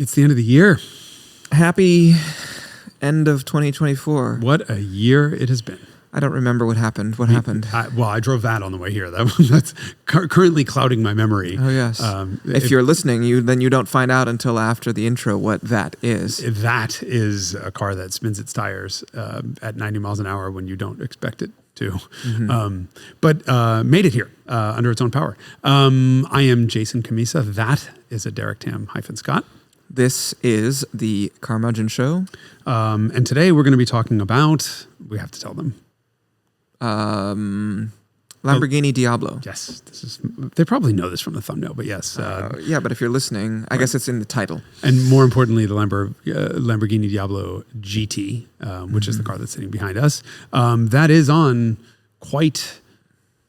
It's the end of the year. Happy end of 2024. What a year it has been. I don't remember what happened. What happened? I drove that on the way here. That's currently clouding my memory. Oh, yes. If you're listening, then you don't find out until after the intro what that is. That is a car that spins its tires at 90 miles an hour when you don't expect it to. Mm-hmm. But made it here under its own power. I am Jason Cammisa. That is a Derek Tam-Scott. This is the Carmudgeon Show. And today we're going to be talking about, we have to tell them. Lamborghini Diablo. Yes, they probably know this from the thumbnail, but yes. Yeah, but if you're listening, I guess it's in the title. And more importantly, the Lamborghini Diablo GT, which is the car that's sitting behind us. That is on quite,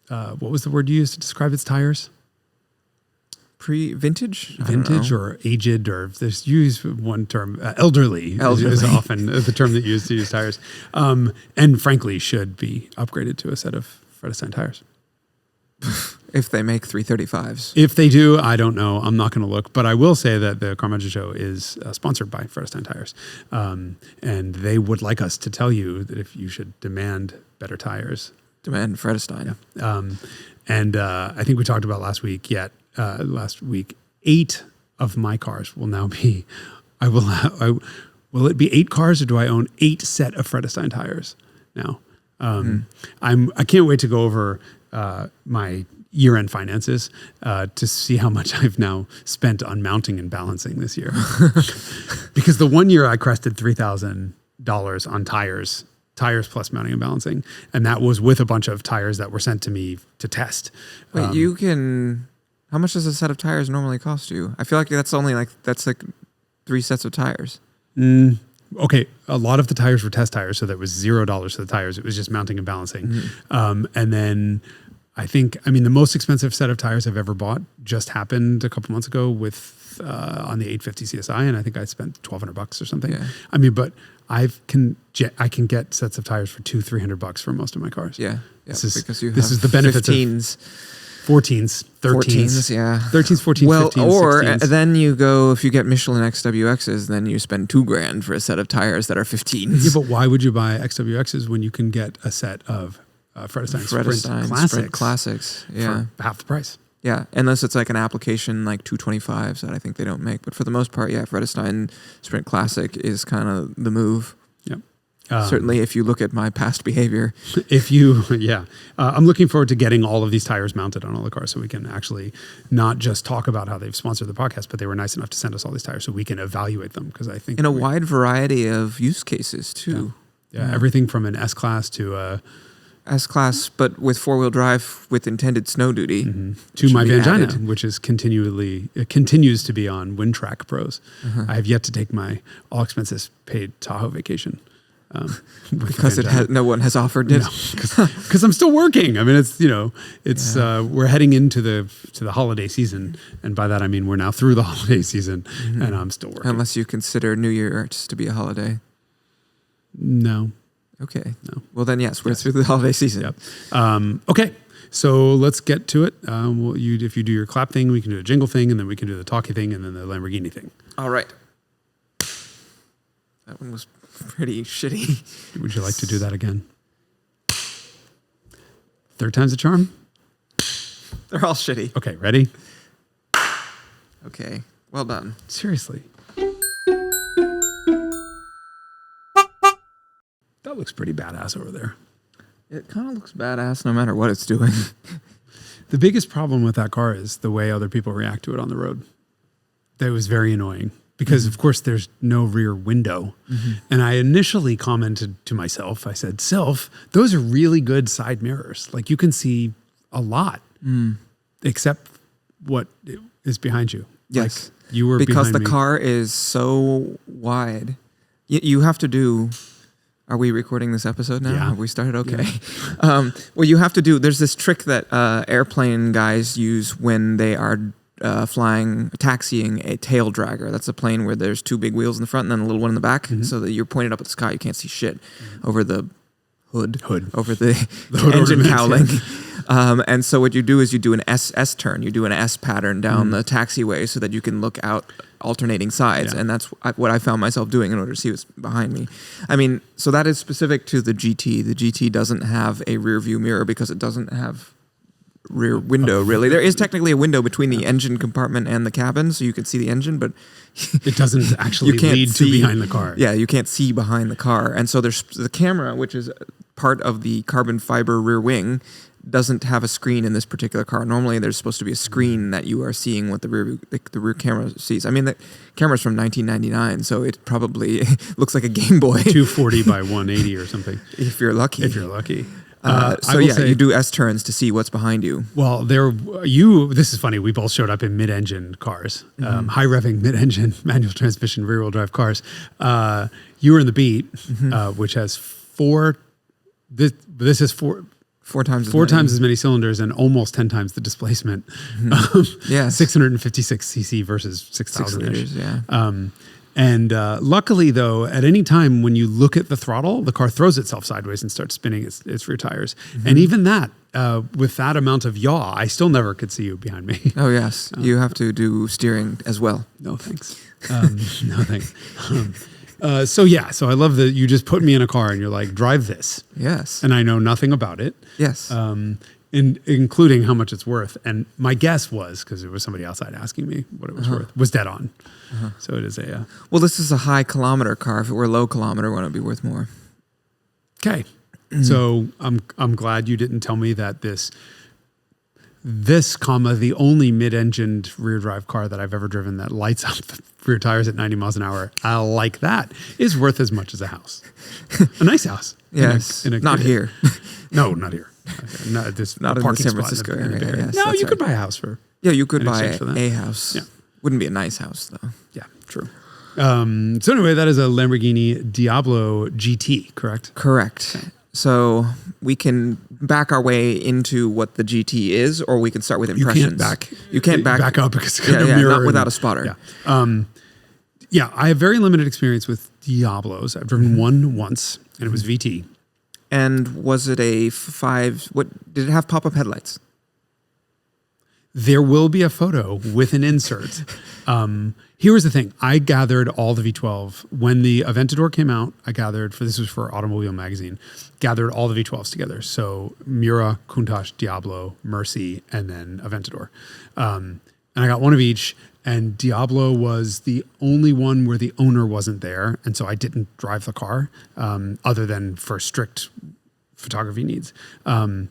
what was the word you used to describe its tires? Vintage or aged, or there's used one term, elderly. Is often the term that used to use tires. And frankly, should be upgraded to a set of Fredestein tires. If they make 335s. If they do, I don't know. I'm not going to look. But I will say that the Carmudgeon Show is sponsored by Fredestein tires. And they would like us to tell you that if you should demand better tires. Demand Fredestein. Yeah. I think we talked about last week, 8 of my cars will now be, will it be 8 cars or do I own 8 set of Fredestein tires now? I can't wait to go over my year-end finances to see how much I've now spent on mounting and balancing this year. Because the one year I crested $3,000 on tires plus mounting and balancing, and that was with a bunch of tires that were sent to me to test. Wait, how much does a set of tires normally cost you? I feel like that's like 3 sets of tires. Okay, a lot of the tires were test tires, so that was $0 for the tires. It was just mounting and balancing. Mm-hmm. And then the most expensive set of tires I've ever bought just happened a couple months ago with on the 850 CSI, and I think I spent $1,200 or something. Yeah. But I can get sets of tires for $200-$300 for most of my cars. Yeah, this is the benefits 15s. 14s, 13s. 14s, yeah. 13s, 14s, 15s, or 16s. Then you go, if you get Michelin XWXs, then you spend $2,000 for a set of tires that are 15s. Yeah, but why would you buy XWXs when you can get a set of Fredestein Sprint Classics? Yeah. For half the price. Yeah, unless it's like an application like 225s that I think they don't make. But for the most part, yeah, Fredestein Sprint Classic is kind of the move. Yep. Certainly, if you look at my past behavior. I'm looking forward to getting all of these tires mounted on all the cars so we can actually not just talk about how they've sponsored the podcast, but they were nice enough to send us all these tires so we can evaluate them, because I think... In a wide variety of use cases, too. Yeah, everything from an S-Class to a... S-Class, but with 4-wheel drive with intended snow duty. Mm-hmm. To my Vangina, which is continues to be on WinTrack Pros. Uh-huh. I have yet to take my all-expenses paid Tahoe vacation. Because no one has offered it. Because I'm still working. We're heading into the holiday season, and by that I mean we're now through the holiday season, and I'm still working. Unless you consider New Year's to be a holiday. No. Okay. No. Well then, yes, we're through the holiday season. Yep. Okay. So let's get to it. If you do your clap thing, we can do a jingle thing, and then we can do the talkie thing, and then the Lamborghini thing. All right. That one was pretty shitty. Would you like to do that again? 3rd time's a charm? They're all shitty. Okay, ready? Okay, well done. Seriously. That looks pretty badass over there. It kind of looks badass no matter what it's doing. The biggest problem with that car is the way other people react to it on the road. That was very annoying. Because, of course, there's no rear window. Mm-hmm. And I initially commented to myself, I said, those are really good side mirrors. Like, you can see a lot, except what is behind you. Yes. Like, you were because behind the me. Car is so wide. You have to do... Are we recording this episode now? Yeah. Have we started? Okay. Yeah. Well, you have to do... There's this trick that airplane guys use when they are... taxiing a tail dragger. That's a plane where there's 2 big wheels in the front and then a little one in the back, so that you're pointed up at the sky. You can't see shit over the hood. The Over the hood engine ornament, cowling. Yeah. And so what you do is you do an S turn. You do an S pattern down the taxiway so that you can look out alternating sides, and that's what I found myself doing in order to see what's behind me. I mean, so that is specific to the GT. The GT doesn't have a rear view mirror because it doesn't have rear window, really. There is technically a window between the engine compartment and the cabin, so you can see the engine, but it doesn't actually lead to behind the car. Yeah, you can't see behind the car. And so there's the camera, which is part of the carbon fiber rear wing, doesn't have a screen in this particular car. Normally, there's supposed to be a screen that you are seeing what the rear camera sees. I mean, the camera's from 1999, so it probably looks like a Game Boy. 240 by 180 or something. If you're lucky. If you're lucky. So yeah, you do S-turns to see what's behind you. Well, this is funny. We both showed up in mid-engine cars, high revving mid-engine manual transmission rear wheel drive cars. You were in the Beat, which has four times as many cylinders and almost 10 times the displacement. 656 cc versus 6,000 liters. Yeah. And luckily, though, at any time when you look at the throttle, the car throws itself sideways and starts spinning its rear tires. And even that, with that amount of yaw, I still never could see you behind me. Oh, yes. You have to do steering as well. No, thanks. No, thanks. So I love that you just put me in a car and you're like, drive this. Yes. And I know nothing about it. Yes. Including how much it's worth. And my guess was, because it was somebody outside asking me what it was worth, was dead on. So it is a... well, this is a high kilometer car. If it were low kilometer, wouldn't it be worth more? Okay. So I'm glad you didn't tell me that the only mid-engined rear drive car that I've ever driven that lights up the rear tires at 90 miles an hour, I like that, is worth as much as a house. A nice house. Yes. Not here. No, not here. Not in the San Francisco area. Yes, no, you could buy a house for. Yeah, you could buy a house. Yeah. Wouldn't be a nice house, though. Yeah, true. So anyway, that is a Lamborghini Diablo GT, correct? Correct. Okay. So we can back our way into what the GT is, or we can start with impressions. You can't back up because it's got a mirror. Not without a spotter. Yeah. I have very limited experience with Diablos. I've driven one once, and it was VT. And was it a 5? What did it have? Pop-up headlights? There will be a photo with an insert. Here was the thing. I gathered all the V12. When the Aventador came out, this was for Automobile Magazine, gathered all the V12s together. So Miura, Countach, Diablo, Murci, and then Aventador. And I got one of each. And Diablo was the only one where the owner wasn't there. And so I didn't drive the car other than for strict photography needs. And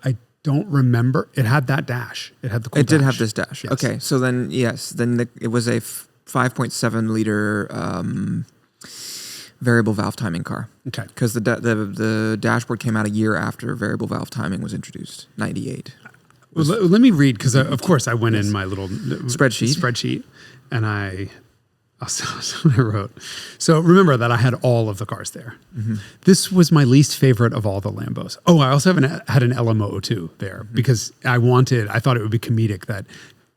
I don't remember. It had that dash. It had the cool dash. It did have this dash. Yes. Okay. So then, yes. Then it was a 5.7 liter variable valve timing car. Okay. Because the dashboard came out a year after variable valve timing was introduced, 98. Well, let me read, because of course I went in my little spreadsheet, and I'll what I wrote. So remember that I had all of the cars there. This was my least favorite of all the Lambos. Oh, I also had an LMO02 there because I thought it would be comedic that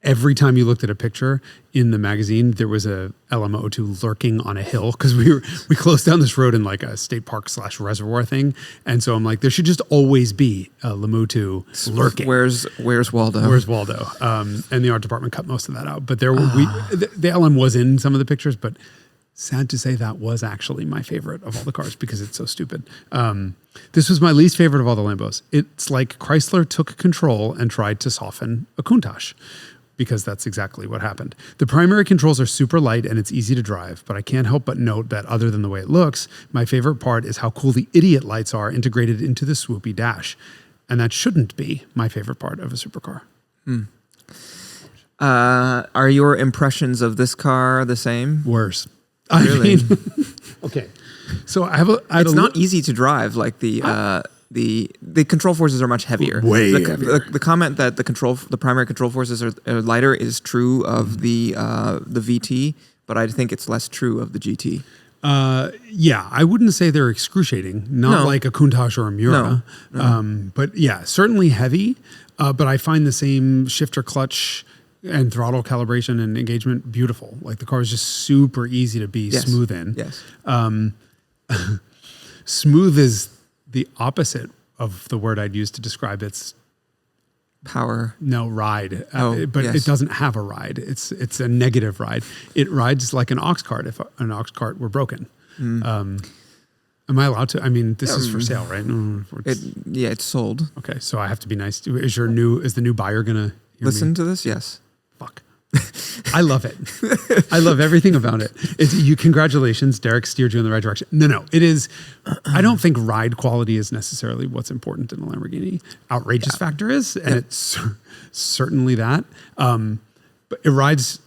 every time you looked at a picture in the magazine, there was a LMO02 lurking on a hill, because we closed down this road in like a state park / reservoir thing. And so I'm like, there should just always be a LMO02 lurking. Where's Waldo? Where's Waldo? And the art department cut most of that out. But the LM was in some of the pictures, but sad to say that was actually my favorite of all the cars because it's so stupid. This was my least favorite of all the Lambos. It's like Chrysler took control and tried to soften a Countach, because that's exactly what happened. The primary controls are super light and it's easy to drive, but I can't help but note that other than the way it looks, my favorite part is how cool the idiot lights are integrated into the swoopy dash. And that shouldn't be my favorite part of a supercar. Are your impressions of this car the same? Worse. Really? I mean, okay. So it's not easy to drive. Like the control forces are much heavier. Way heavier. The comment that the primary control forces are lighter is true of the VT, but I think it's less true of the GT. Yeah, I wouldn't say they're excruciating. Not like a Countach or a Miura. No. But yeah, certainly heavy. But I find the same shifter clutch and throttle calibration and engagement beautiful. Like the car is just super easy to be smooth in. Yes. Smooth is the opposite of the word I'd use to describe its power. No, ride. But yes. it doesn't have a ride. It's a negative ride. It rides like an ox cart if an ox cart were broken. Am I allowed to? I mean, this is for sale, right? It's sold. Okay, so I have to be nice. Is the new buyer gonna listen to this? Yes. Fuck. I love it. I love everything about it. Congratulations, Derek steered you in the right direction. No, it is. I don't think ride quality is necessarily what's important in a Lamborghini. Outrageous factor is, and it's certainly that. But it rides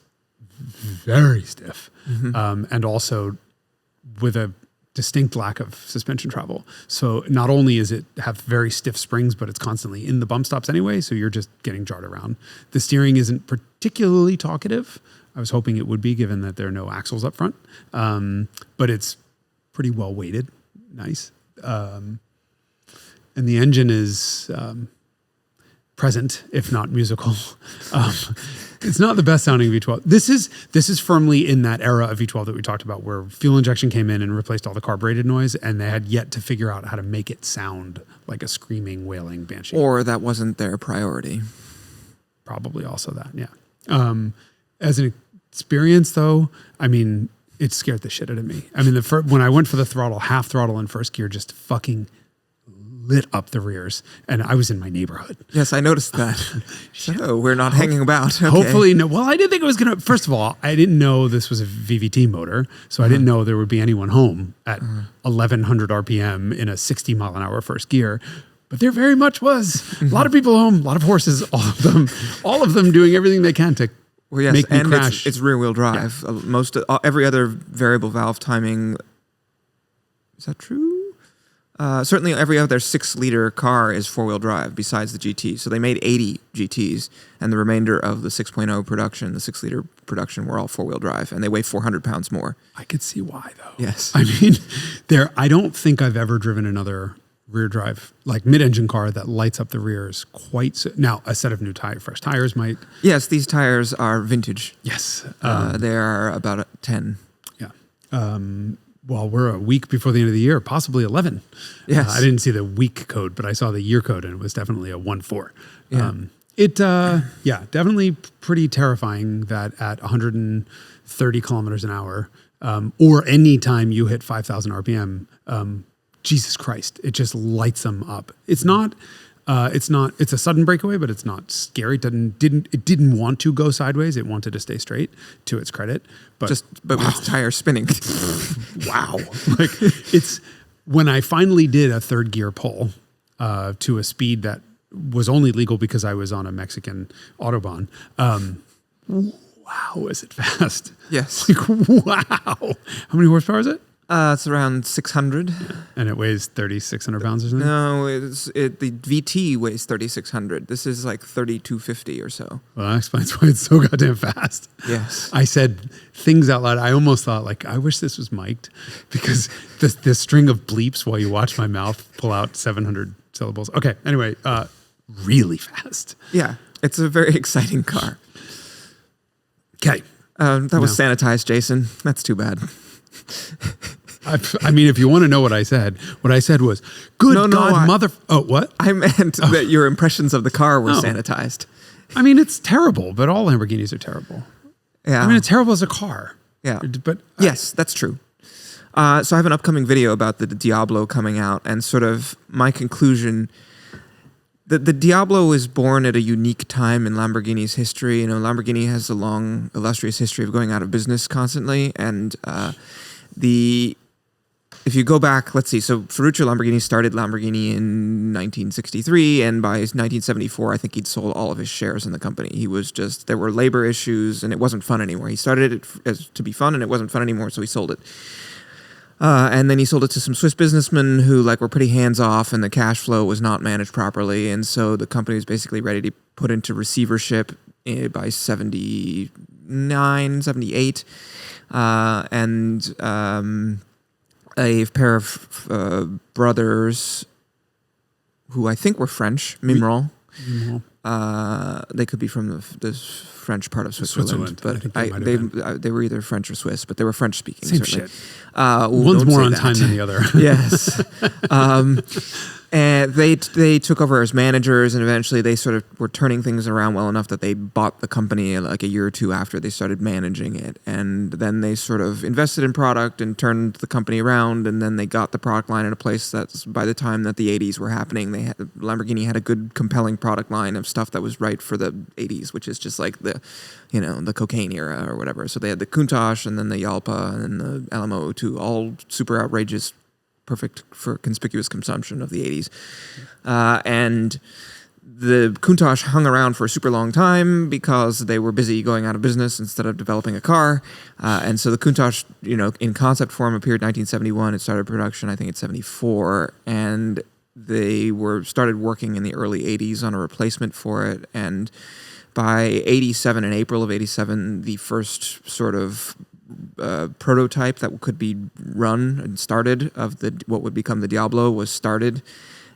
very stiff, and also with a distinct lack of suspension travel. So not only is it have very stiff springs, but it's constantly in the bump stops anyway. So you're just getting jarred around. The steering isn't particularly talkative. I was hoping it would be, given that there are no axles up front. But it's pretty well weighted. Nice. And the engine is present, if not musical. It's not the best sounding V12. This is firmly in that era of V12 that we talked about, where fuel injection came in and replaced all the carbureted noise, and they had yet to figure out how to make it sound like a screaming, wailing banshee. Or that wasn't their priority. Probably also that, yeah. As an experience, though, I mean, it scared the shit out of me. I mean, when I went for the throttle, half throttle in first gear, just fucking lit up the rears, and I was in my neighborhood. Yes, I noticed that. So we're not hanging about. Okay. Hopefully, no. Well, I didn't think it was going to. First of all, I didn't know this was a VVT motor, so I didn't know there would be anyone home at 1,100 RPM in a 60 mile an hour first gear. But there very much was a lot of people home, a lot of horses, all of them doing everything they can to make me crash. It's rear wheel drive. Yeah. Every other variable valve timing. Is that true? Certainly every other 6-liter car is 4-wheel drive besides the GT. So they made 80 GTs, and the remainder of the 6.0 production, the 6-liter production, were all 4-wheel drive, and they weigh 400 pounds more. I could see why, though. Yes. I mean, I don't think I've ever driven another rear drive, like mid-engine car that lights up the rears quite so. Now, a set of fresh tires might. Yes, these tires are vintage. Yes. They are about 10. Yeah. Well, we're a week before the end of the year, possibly 11. Yes. I didn't see the week code, but I saw the year code, and it was definitely a 1.4. Yeah. Definitely pretty terrifying that at 130 kilometers an hour, or any time you hit 5,000 RPM, Jesus Christ, it just lights them up. It's a sudden breakaway, but it's not scary. It didn't want to go sideways. It wanted to stay straight, to its credit. But with tires spinning. Wow. Like, it's when I finally did a third gear pull to a speed that was only legal because I was on a Mexican Autobahn. Wow, is it fast? Yes. Like, wow. How many horsepower is it? It's around 600. Yeah. And it weighs 3,600 pounds or something? No, the VT weighs 3,600. This is like 3,250 or so. Well, that explains why it's so goddamn fast. Yes. I said things out loud. I almost thought, like, I wish this was mic'd, because this string of bleeps while you watch my mouth pull out 700 syllables. Okay, anyway, really fast. Yeah, it's a very exciting car. Okay. That was sanitized, Jason. That's too bad. I mean, if you want to know what I said was, what? I meant that your impressions of the car were sanitized. I mean, it's terrible, but all Lamborghinis are terrible. Yeah. I mean, it's terrible as a car. Yeah. But yes, that's true. So I have an upcoming video about the Diablo coming out, and sort of my conclusion. The Diablo was born at a unique time in Lamborghini's history. You know, Lamborghini has a long, illustrious history of going out of business constantly, and if you go back, let's see, so Ferruccio Lamborghini started Lamborghini in 1963, and by 1974, I think he'd sold all of his shares in the company. There were labor issues, and it wasn't fun anymore. He started it to be fun, and it wasn't fun anymore, so he sold it. And then he sold it to some Swiss businessmen who were pretty hands-off, and the cash flow was not managed properly, and so the company was basically ready to put into receivership by 79, 78. And a pair of brothers who I think were French, Mimran. They could be from the French part of Switzerland. But they were either French or Swiss, but they were French speaking. Same certainly. shit. One's more on time than the other. Yes. And they took over as managers, and eventually they sort of were turning things around well enough that they bought the company like a year or two after they started managing it. And then they sort of invested in product and turned the company around, and then they got the product line in a place that's, by the time that the 80s were happening, Lamborghini had a good, compelling product line of stuff that was right for the 80s, which is just like the cocaine era or whatever. So they had the Countach, and then the Jalpa, and then the LMO02, all super outrageous, perfect for conspicuous consumption of the 80s. And the Countach hung around for a super long time because they were busy going out of business instead of developing a car. And so the Countach, in concept form appeared in 1971. It started production, I think, in 74. And they started working in the early 80s on a replacement for it. And by 87, in April of 87, the first sort of prototype that could be run and started of what would become the Diablo was started,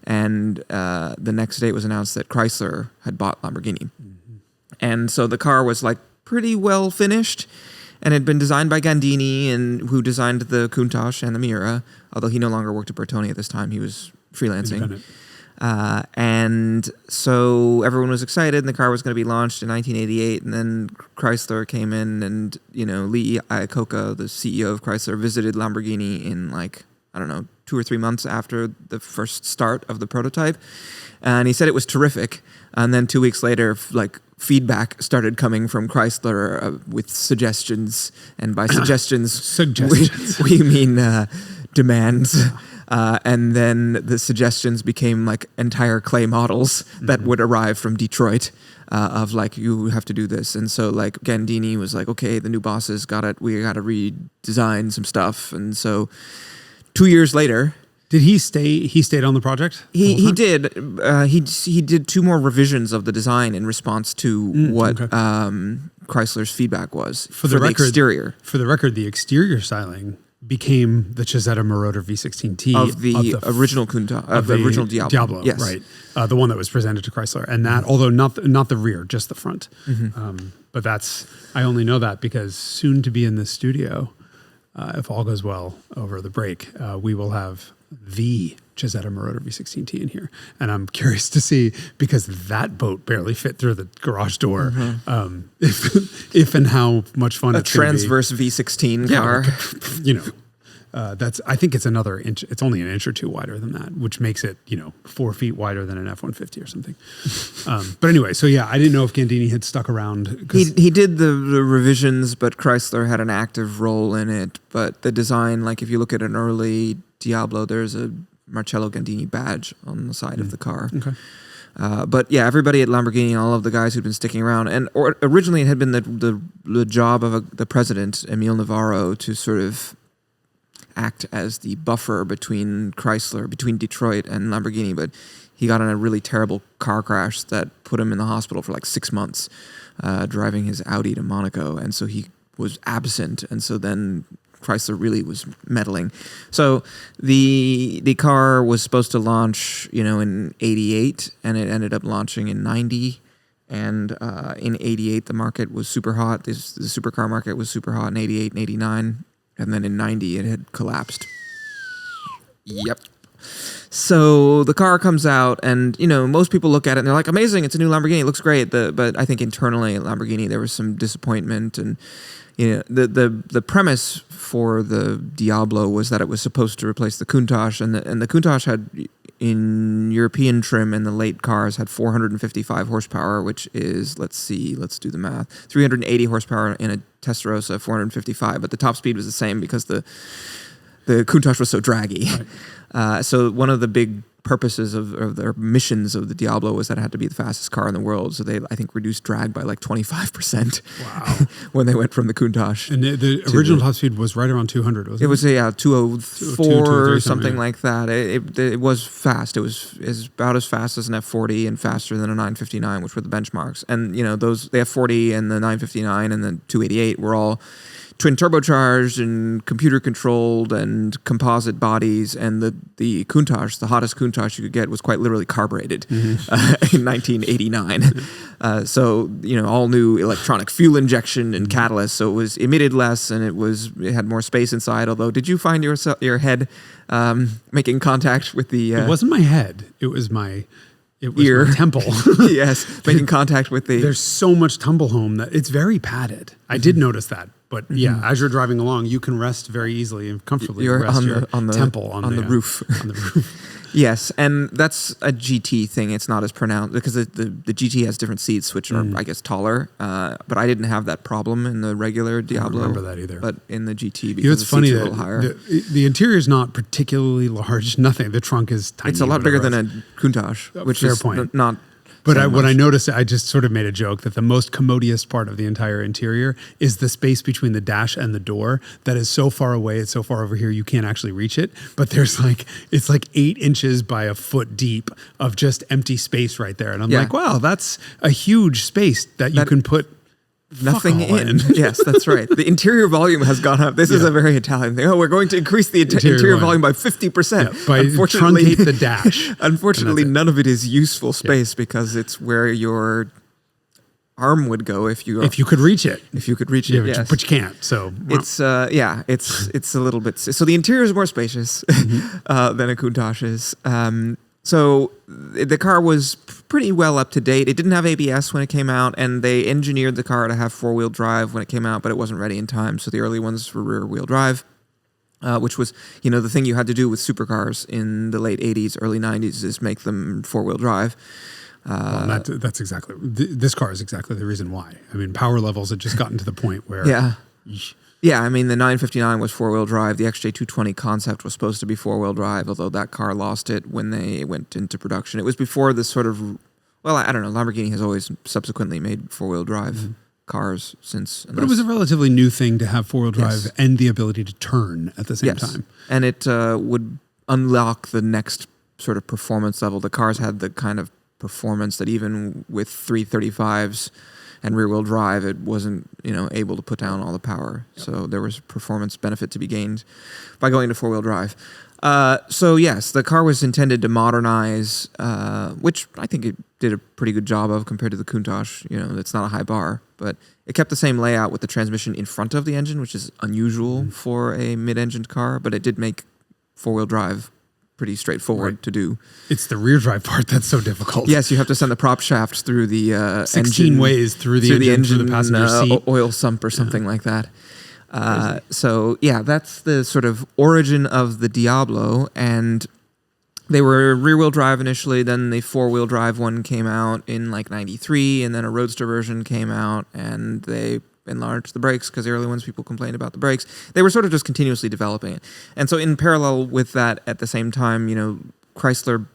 and the next day it was announced that Chrysler had bought Lamborghini. Mm-hmm. And so the car was like pretty well finished and had been designed by Gandini, and who designed the Countach and the Miura, although he no longer worked at Bertone at this time. He was freelancing. And so everyone was excited, and the car was going to be launched in 1988. And then Chrysler came in, and Lee Iacocca, the CEO of Chrysler, visited Lamborghini in 2 or 3 months after the first start of the prototype, and he said it was terrific. And then 2 weeks later, feedback started coming from Chrysler with suggestions, and by suggestions, we mean demands. And then the suggestions became entire clay models that would arrive from Detroit of you have to do this. And so Gandini was like, okay, the new bosses got it. We got to redesign some stuff. And so 2 years later, did he stay? He stayed on the project? He did. He did 2 more revisions of the design in response to what Chrysler's feedback was for the exterior. For the record, the exterior styling became the Cizeta-Moroder V16T of the original Countach, of the original Diablo. Yes. Right. The one that was presented to Chrysler, and that, although not the rear, just the front. Mm-hmm. But I only know that because soon to be in the studio, if all goes well over the break, we will have the Cizeta-Moroder V16T in here, and I'm curious to see, because that boat barely fit through the garage door. Mm-hmm. If and how much fun it's transverse V16 car. That's. I think it's another inch. It's only an inch or two wider than that, which makes it 4 feet wider than an F-150 or something. But anyway, so yeah, I didn't know if Gandini had stuck around. He did the revisions, but Chrysler had an active role in it. But the design, if you look at an early Diablo, there's a Marcello Gandini badge on the side of the car. Okay. But yeah, everybody at Lamborghini, all of the guys who'd been sticking around, and originally it had been the job of the president, Emil Navarro, to sort of act as the buffer between Detroit and Lamborghini, but he got in a really terrible car crash that put him in the hospital for 6 months, driving his Audi to Monaco, and so he was absent, and so then Chrysler really was meddling. So the car was supposed to launch, in 88, and it ended up launching in 90. And in 88, the market was super hot. The supercar market was super hot in 88 and 89. And then in 90, it had collapsed. Yep. So the car comes out, and most people look at it and they're like, amazing, it's a new Lamborghini, it looks great. But I think internally at Lamborghini there was some disappointment, and the premise for the Diablo was that it was supposed to replace the Countach, and the Countach had, in European trim in the late cars, had 455 horsepower, which is, let's do the math, 380 horsepower in a Testarossa, 455, but the top speed was the same because the Countach was so draggy. Right. So one of the big purposes of their missions of the Diablo was that it had to be the fastest car in the world. So they, I think, reduced drag by 25%. Wow! When they went from the Countach. And the original top speed was right around 200, wasn't it? It was 204 or something like that. It was fast. It was about as fast as an F40 and faster than a 959, which were the benchmarks. And those, the F40 and the 959 and the 288 were all twin turbocharged and computer controlled and composite bodies, and the Countach, the hottest Countach you could get, was quite literally carbureted in 1989. So all new electronic fuel injection and catalyst, so it emitted less and it had more space inside. Although, did you find your head making contact with the? It wasn't my head. It was my ear. my temple. Yes, making contact with the. There's so much tumble home that it's very padded. I did notice that, but as you're driving along, you can rest very easily and comfortably. You're rest on the temple on the roof. On the roof. Yes, and that's a GT thing. It's not as pronounced because the GT has different seats, which are, I guess, taller. But I didn't have that problem in the regular Diablo. I don't remember that either. But in the GT, because it's funny seats are a that little higher. the interior is not particularly large. Nothing. The trunk is tiny. It's a lot bigger than a Countach, which fair is point. Not. But when I noticed it, I just sort of made a joke that the most commodious part of the entire interior is the space between the dash and the door that is so far away, it's so far over here, you can't actually reach it. But it's like 8 inches by a foot deep of just empty space right there. And I'm like, wow, that's a huge space that you can put nothing in. Yes, that's right. The interior volume has gone up. This is a very Italian thing. Oh, we're going to increase the interior volume by 50%. By truncate the dash. Unfortunately, none of it is useful space because it's where your arm would go if you could reach it. If you could reach it, yes. But you can't. So it's it's a little bit. So the interior is more spacious than a Countach is. So the car was pretty well up to date. It didn't have ABS when it came out, and they engineered the car to have 4-wheel drive when it came out, but it wasn't ready in time. So the early ones were rear-wheel drive, which was the thing you had to do with supercars in the late 80s, early 90s is make them 4-wheel drive. Well, that's exactly this car is exactly the reason why. I mean, power levels had just gotten to the point where Yeah, I mean, the 959 was 4-wheel drive. The XJ220 concept was supposed to be 4-wheel drive, although that car lost it when they went into production. It was before this sort of, well, I don't know, Lamborghini has always subsequently made 4-wheel drive cars since. But it was a relatively new thing to have 4-wheel drive and the ability to turn at the same time. And it would unlock the next sort of performance level. The cars had the kind of performance that even with 335s and rear-wheel drive, it wasn't able to put down all the power. Yep. So there was performance benefit to be gained by going to 4-wheel drive. So yes, the car was intended to modernize, which I think it did a pretty good job of compared to the Countach. It's not a high bar, but it kept the same layout with the transmission in front of the engine, which is unusual for a mid-engined car, but it did make 4-wheel drive pretty straightforward to do. It's the rear drive part that's so difficult. Yes, you have to send the prop shaft through the 16 engine, ways through the engine, through the passenger seat. Oil sump or something like that. So yeah, that's the sort of origin of the Diablo, and they were rear-wheel drive initially, then the 4-wheel drive one came out in like 93, and then a Roadster version came out, and they enlarged the brakes because the early ones people complained about the brakes. They were sort of just continuously developing it. And so in parallel with that, at the same time, Chrysler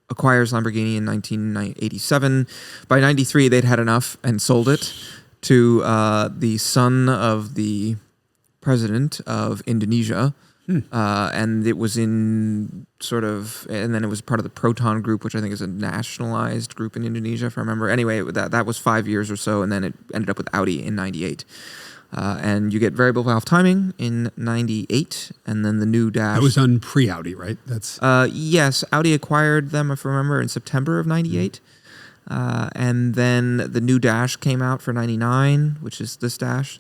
acquires Lamborghini in 1987. By 93, they'd had enough and sold it to the son of the president of Indonesia. And it was and then it was part of the Proton Group, which I think is a nationalized group in Indonesia, if I remember. Anyway, that was 5 years or so, and then it ended up with Audi in 98. And you get variable valve timing in 98, and then the new dash. That was on pre-Audi, right? That's yes, Audi acquired them, if I remember, in September of 98. And then the new dash came out for 99, which is this dash.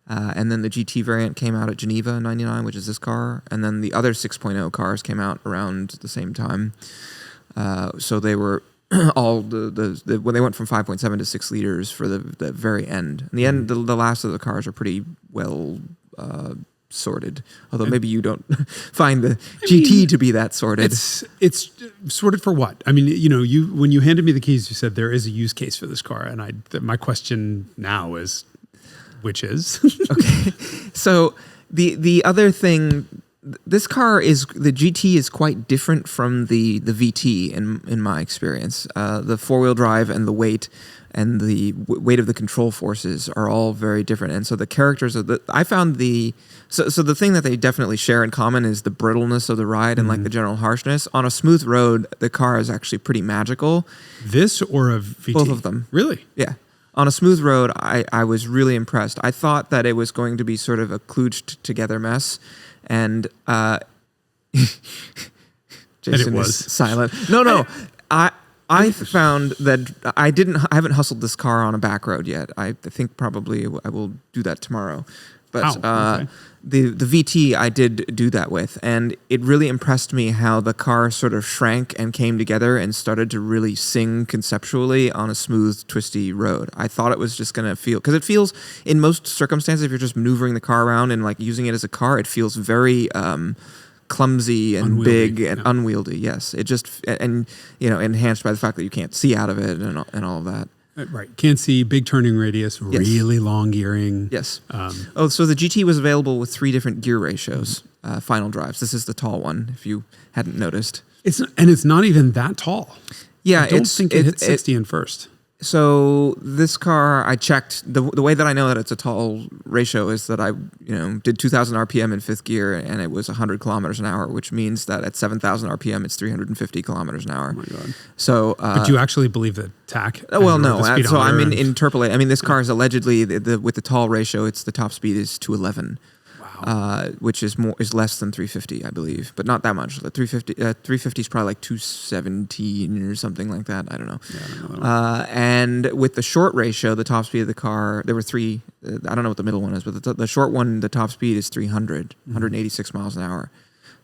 And then the GT variant came out at Geneva in 99, which is this car. And then the other 6.0 cars came out around the same time. So they were all when they went from 5.7 to 6 liters for the very end. In the end, the last of the cars are pretty well sorted. Although maybe you don't find the GT to be that sorted. It's sorted for what? I mean, when you handed me the keys, you said there is a use case for this car. And my question now is, which is? Okay. So the other thing, this car the GT is quite different from the VT in my experience. The 4-wheel drive and the weight and the weight of the control forces are all very different. And so the characters of I found so the thing that they definitely share in common is the brittleness of the ride and like the general harshness. On a smooth road, the car is actually pretty magical. This or a VT? Both of them. Really? Yeah. On a smooth road, I was really impressed. I thought that it was going to be sort of a klooched together mess, and Jason is silent. No. I found that I haven't hustled this car on a back road yet. I think probably I will do that tomorrow. But Okay. the VT I did do that with, and it really impressed me how the car sort of shrank and came together and started to really sing conceptually on a smooth, twisty road. I thought it was just going to feel, because it feels, in most circumstances, if you're just maneuvering the car around and like using it as a car, it feels very clumsy and Unwieldy, big and unwieldy. Yes, it just, and enhanced by the fact that you can't see out of it and all of that. Right. Can't see, big turning radius, really long gearing. Yes. So the GT was available with 3 different gear ratios, final drives. This is the tall one, if you hadn't noticed. It's not even that tall. Yeah, I don't think it hit 60 in first. So this car, I checked. The way that I know that it's a tall ratio is that I did 2,000 RPM in 5th gear, and it was 100 kilometers an hour, which means that at 7,000 RPM, it's 350 kilometers an hour. Oh my God. So, but do you actually believe the TAC? Well, no. So I'm interpolate. I mean, this car is allegedly with the tall ratio. It's the top speed is 211. Which is less than 350, I believe, but not that much. 350 is probably like 217 or something like that. I don't know. Yeah, I don't know. And with the short ratio, the top speed of the car, there were 3. I don't know what the middle one is, but the short one, the top speed is 300, 186 miles an hour.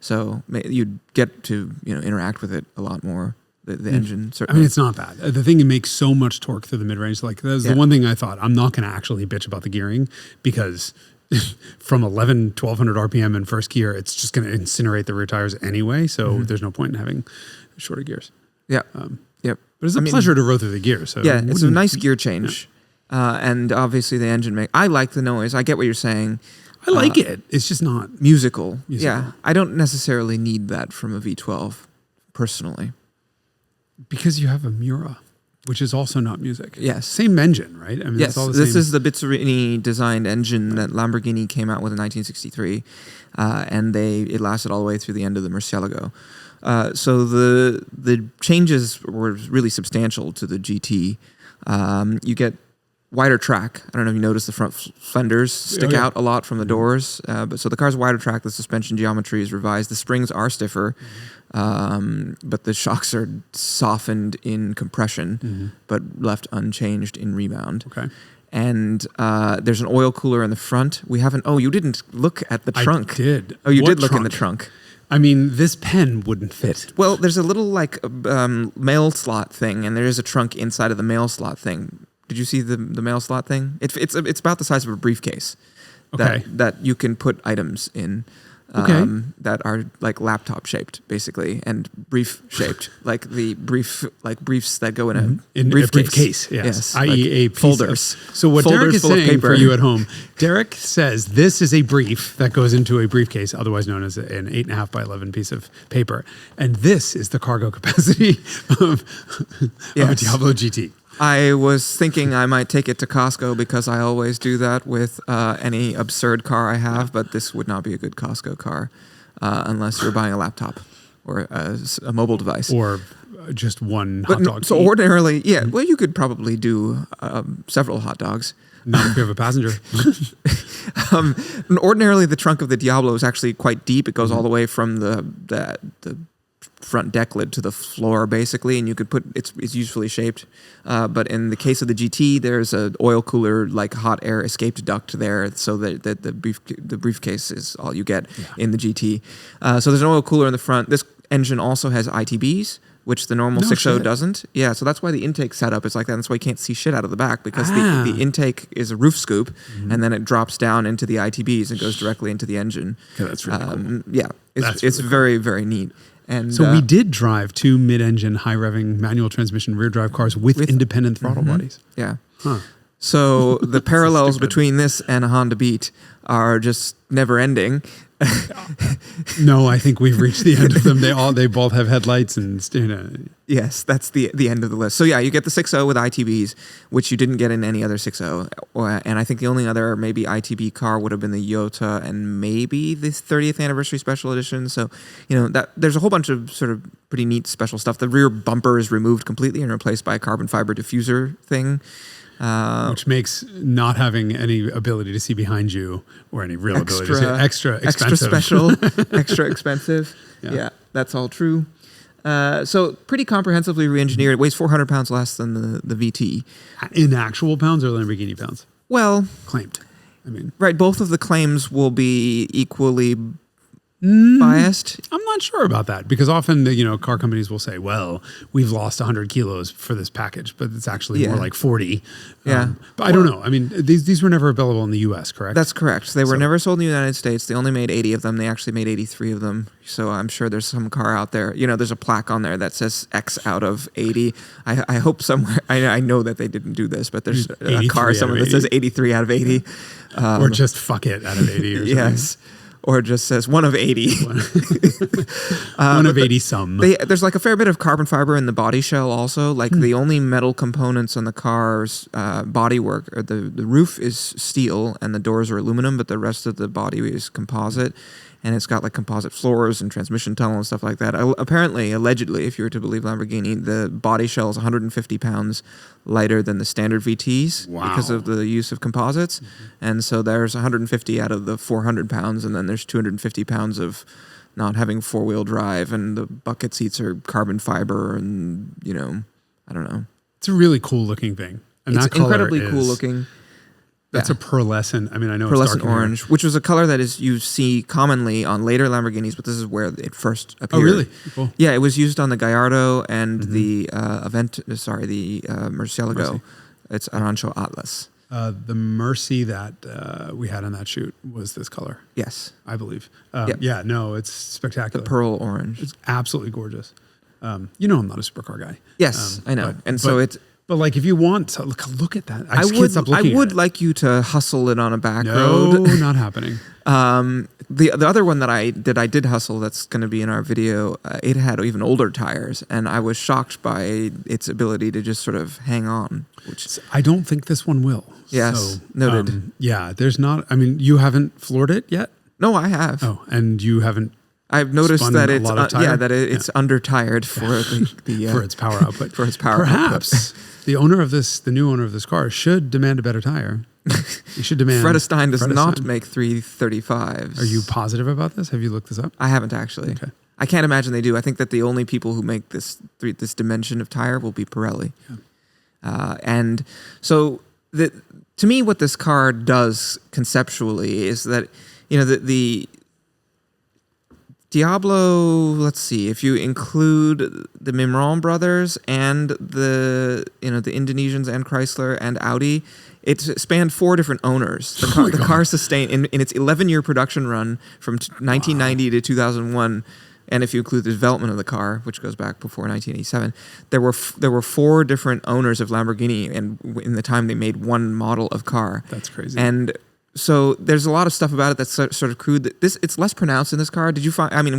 So you'd get to interact with it a lot more. The engine, certainly. I mean, it's not bad. The thing, it makes so much torque through the mid-range. Like, that's the one thing I thought. I'm not going to actually bitch about the gearing, because from 1,200 RPM in first gear, it's just going to incinerate the rear tires anyway. So there's no point in having shorter gears. Yeah. Yep. But it's a pleasure to roll through the gears. So yeah, it's a nice gear change. Yeah. And obviously the engine I like the noise. I get what you're saying. I like it. It's just not musical. Yeah. I don't necessarily need that from a V12, personally. Because you have a Miura, which is also not music. Yes. Same engine, right? I mean, yes. it's all the This same. is the Bizzarini designed engine that Lamborghini came out with in 1963. And it lasted all the way through the end of the Murciélago. So the changes were really substantial to the GT. You get wider track. I don't know if you noticed the front fenders stick out a lot from the doors. But so the car's wider track. The suspension geometry is revised. The springs are stiffer. But the shocks are softened in compression, but left unchanged in rebound. Okay. And there's an oil cooler in the front. We haven't. Oh, you didn't look at the trunk. I did. Oh, you What did look in trunk? the trunk. I mean, this pen wouldn't fit. Well, there's a little mail slot thing, and there is a trunk inside of the mail slot thing. Did you see the mail slot thing? It's about the size of a briefcase. Okay. That you can put items in. That are like laptop shaped, basically, and brief shaped, like the briefs that go in a briefcase. Yes, i.e., like a piece folders. So what Folders Derek is full of saying paper. for you at home, Derek says this is a brief that goes into a briefcase, otherwise known as an 8.5 by 11 piece of paper, and this is the cargo capacity of a Diablo GT. I was thinking I might take it to Costco because I always do that with any absurd car I have, but this would not be a good Costco car unless you're buying a laptop or a mobile device. Or just one hot dog. So ordinarily, well, you could probably do several hot dogs. Not if you have a passenger. Ordinarily, the trunk of the Diablo is actually quite deep. It goes all the way from the front deck lid to the floor, basically, and you could put it's usefully shaped. But in the case of the GT, there's an oil cooler, like hot air escaped duct there, so that the briefcase is all you get in the GT. So there's an oil cooler in the front. This engine also has ITBs, which the normal 6.0 doesn't. Yeah, so that's why the intake setup is like that. That's why you can't see shit out of the back, because the intake is a roof scoop, and then it drops down into the ITBs and goes directly into the engine. Yeah, that's really cool. Yeah, it's very, very neat. And so we did drive 2 mid-engine, high-revving manual transmission rear drive cars with independent throttle bodies. Yeah. Huh. So the parallels between this and a Honda Beat are just never-ending. No, I think we've reached the end of them. They both have headlights and Yes, that's the end of the list. So yeah, you get the 6.0 with ITBs, which you didn't get in any other 6.0. And I think the only other maybe ITB car would have been the Iota and maybe the 30th anniversary special edition. So, that there's a whole bunch of sort of pretty neat special stuff. The rear bumper is removed completely and replaced by a carbon fiber diffuser thing. Which makes not having any ability to see behind you or any real ability to see extra expensive. Extra special, extra expensive. Yeah, that's all true. So pretty comprehensively re-engineered. It weighs 400 pounds less than the VT. In actual pounds or Lamborghini pounds? Well, claimed. I mean, right. Both of the claims will be equally biased. I'm not sure about that because often car companies will say, "Well, we've lost 100 kilos for this package," but it's actually more like 40. Yeah, but I don't know. I mean, these were never available in the U.S., correct? That's correct. They were never sold in the United States. They only made 80 of them. They actually made 83 of them. So I'm sure there's some car out there. There's a plaque on there that says X out of 80. I hope somewhere. I know that they didn't do this, but there's a car somewhere that says 83 out of 80, or just fuck it out of 80. Or something. Yes. Or it just says 1 of 80. 1 of 80 some. There's like a fair bit of carbon fiber in the body shell also. Like the only metal components on the car's bodywork, or the roof is steel and the doors are aluminum, but the rest of the body is composite. And it's got like composite floors and transmission tunnel and stuff like that. Apparently, allegedly, if you were to believe Lamborghini, the body shell is 150 pounds lighter than the standard VTs because of the use of composites. And so there's 150 out of the 400 pounds, and then there's 250 pounds of not having four-wheel drive, and the bucket seats are carbon fiber, and I don't know. It's a really cool looking thing. And it's that color incredibly cool looking. That's a pearlescent. I mean, I know pearlescent it's dark orange, which was a color that you see commonly on later Lamborghinis, but this is where it first appeared. Oh, really? Cool. Yeah, it was used on the Gallardo and the Murciélago. It's Arancho Atlas. The Mercy that we had on that shoot was this color. Yes, I believe. Yeah, no, it's spectacular. The pearl orange. It's absolutely gorgeous. I'm not a supercar guy. Yes, I know, so it's. But like, if you want to look at that, I would stop looking I would at it. like you to hustle it on a back No, road. not happening. The other one that I did hustle, that's going to be in our video. It had even older tires, and I was shocked by its ability to just sort of hang on. Which I don't think this one will. Yes, so, noted. Yeah, there's not. I mean, you haven't floored it yet. No, I have. Oh, and you haven't. I've noticed that it's it's under tired for the for its power output. For its power Perhaps output. the new owner of this car should demand a better tire. You should demand. Fredestein does not make 335s. Are you positive about this? Have you looked this up? I haven't actually. Okay. I can't imagine they do. I think that the only people who make this dimension of tire will be Pirelli. Yeah. And so to me, what this car does conceptually is that the Diablo, let's see, if you include the Mimran brothers and the Indonesians and Chrysler and Audi, it spanned 4 different owners. The car sustained in its 11-year production run from 1990 to 2001, and if you include the development of the car, which goes back before 1987, there were 4 different owners of Lamborghini, and in the time they made one model of car. That's crazy. And so there's a lot of stuff about it that's sort of crude. It's less pronounced in this car. Did you find? I mean,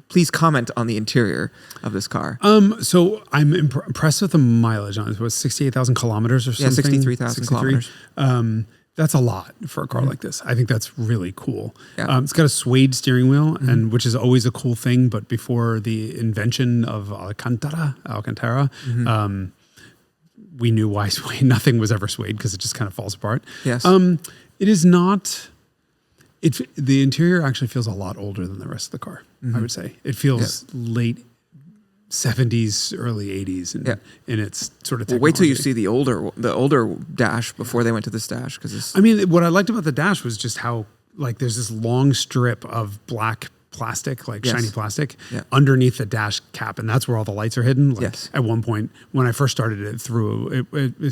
please comment on the interior of this car. So I'm impressed with the mileage on it. It was 68,000 kilometers or something. 63,000 kilometers. That's a lot for a car like this. I think that's really cool. Yeah. It's got a suede steering wheel, and which is always a cool thing. But before the invention of Alcantara, we knew why nothing was ever suede because it just kind of falls apart. Yes. It is not. The interior actually feels a lot older than the rest of the car. I would say it feels late 70s, early 80s, in its sort of technology. Well, wait till you see the older dash before they went to this dash, because I mean, what I liked about the dash was just how there's this long strip of black plastic, shiny plastic, underneath the dash cap, and that's where all the lights are hidden. At one point, when I first started it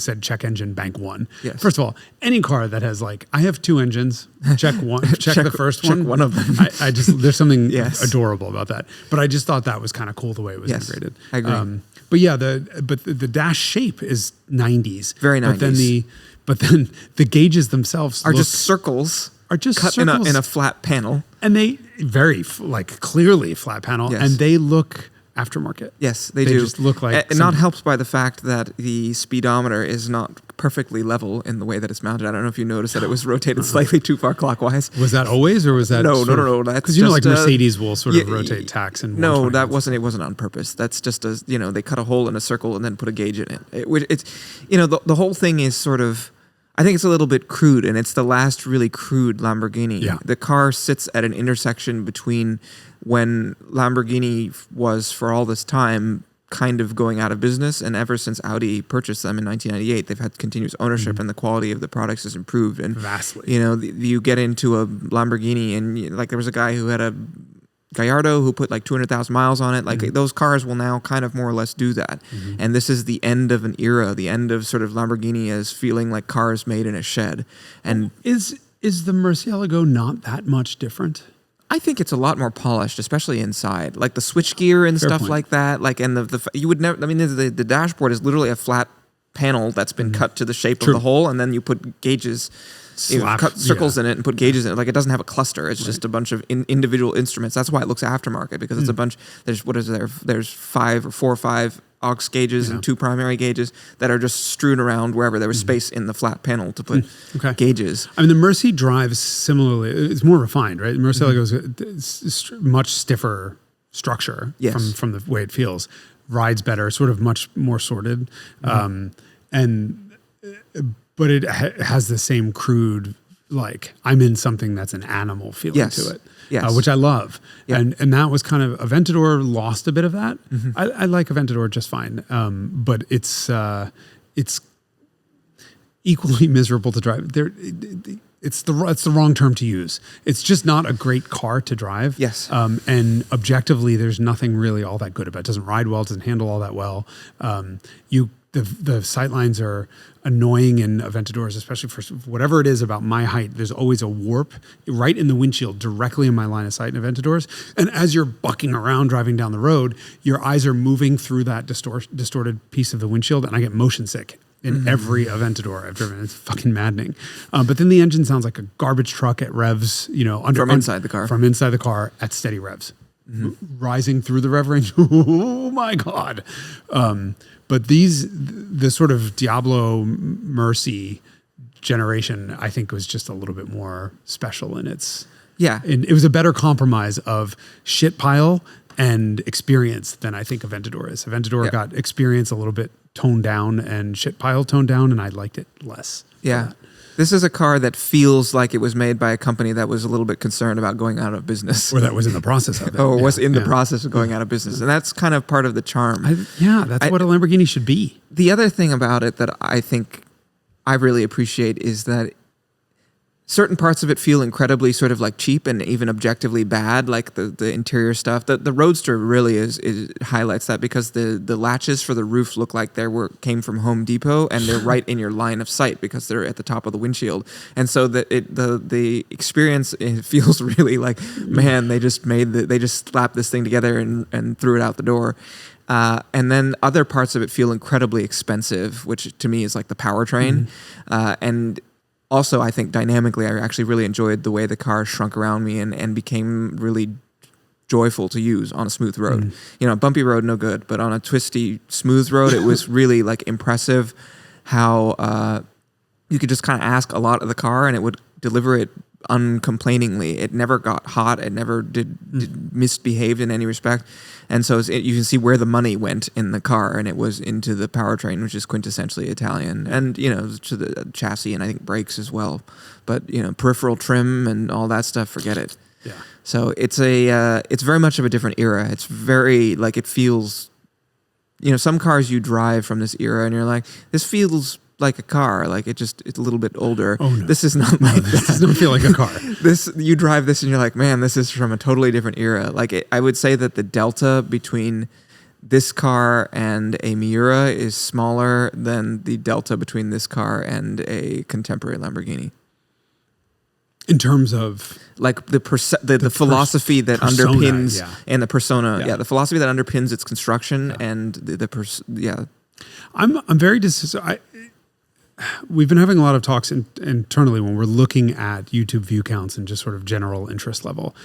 said check engine bank 1. Yes. First of all, any car that has I have 2 engines, check one, check the first one. Check one of them. I just there's something adorable about that. But I just thought that was kind of cool the way it was integrated. I agree. But yeah, the dash shape is 90s. Very 90s. But then the gauges themselves are just circles. Are just cut circles in a flat panel, and they very clearly flat panel, and they look aftermarket. Yes, they They do. just look like and not helped by the fact that the speedometer is not perfectly level in the way that it's mounted. I don't know if you noticed that it was rotated slightly too far clockwise. Was that always, or was that No. That's because you know, like just, Mercedes will sort of rotate tacks and no, that wasn't. It wasn't on purpose. That's just a they cut a hole in a circle and then put a gauge in it. It's the whole thing is sort of. I think it's a little bit crude, and it's the last really crude Lamborghini. Yeah. The car sits at an intersection between when Lamborghini was, for all this time, kind of going out of business, and ever since Audi purchased them in 1998, they've had continuous ownership, and the quality of the products has improved. And vastly. You get into a Lamborghini, and like there was a guy who had a Gallardo who put like 200,000 miles on it. Like those cars will now kind of more or less do that. And this is the end of an era, the end of sort of Lamborghini as feeling like cars made in a shed. And is the Murciélago not that much different? I think it's a lot more polished, especially inside, like the switchgear and Fair stuff point. like that. Like, and you would never. I mean, the dashboard is literally a flat panel that's been cut to the shape of the hole, and then you put gauges. Cut circles in it and put gauges in it. Like, it doesn't have a cluster. It's just a bunch of individual instruments. That's why it looks aftermarket, because it's a bunch. There's there's 4 or 5 aux gauges and 2 primary gauges that are just strewn around wherever there was space in the flat panel to put gauges. I mean, the Mercy drives similarly. It's more refined, right? The Murciélago is much stiffer structure from the way it feels. Rides better, sort of much more sorted, but it has the same crude, like, I'm in something that's an animal feeling to it, which I love. And that was kind of, Aventador lost a bit of that. I like Aventador just fine, but it's equally miserable to drive. It's the wrong term to use. It's just not a great car to drive. Yes. And objectively, there's nothing really all that good about it. It doesn't ride well, doesn't handle all that well. The sight lines are annoying in Aventadors, especially for whatever it is about my height. There's always a warp right in the windshield, directly in my line of sight in Aventadors. And as you're bucking around driving down the road, your eyes are moving through that distorted piece of the windshield, and I get motion sick in every Aventador I've driven. It's fucking maddening. But then the engine sounds like a garbage truck at revs, from inside the car. From inside the car at steady revs. Rising through the rev range. Oh my God. But the sort of Diablo Mercy generation, I think, was just a little bit more special in its... Yeah. And it was a better compromise of shit pile and experience than I think Aventador is. Aventador got experience a little bit toned down and shit pile toned down, and I liked it less. Yeah. This is a car that feels like it was made by a company that was a little bit concerned about going out of business. Or that was in the process of it. Or was in the process of going out of business. And that's kind of part of the charm. That's what a Lamborghini should be. The other thing about it that I think I really appreciate is that certain parts of it feel incredibly sort of like cheap and even objectively bad, like the interior stuff. The Roadster really is highlights that, because the latches for the roof look like came from Home Depot, and they're right in your line of sight because they're at the top of the windshield. And so the experience, it feels really like, man, they just slapped this thing together and threw it out the door. And then other parts of it feel incredibly expensive, which to me is like the powertrain. And also, I think dynamically, I actually really enjoyed the way the car shrunk around me and became really joyful to use on a smooth road. A bumpy road, no good, but on a twisty, smooth road, it was really like impressive how you could just kind of ask a lot of the car and it would deliver it uncomplainingly. It never got hot. It never did misbehaved in any respect. And so you can see where the money went in the car, and it was into the powertrain, which is quintessentially Italian, and to the chassis and I think brakes as well. But peripheral trim and all that stuff, forget it. Yeah. So it's very much of a different era. It's very like, it feels, some cars you drive from this era and you're like, this feels like a car, like it's a little bit older. Oh, no. This is not like this does not feel like a car. You drive this and you're like, man, this is from a totally different era. Like, I would say that the delta between this car and a Miura is smaller than the delta between this car and a contemporary Lamborghini. In terms of like the philosophy that persona, underpins and the persona, the philosophy that underpins its construction and I'm very we've been having a lot of talks internally when we're looking at YouTube view counts and just sort of general interest level.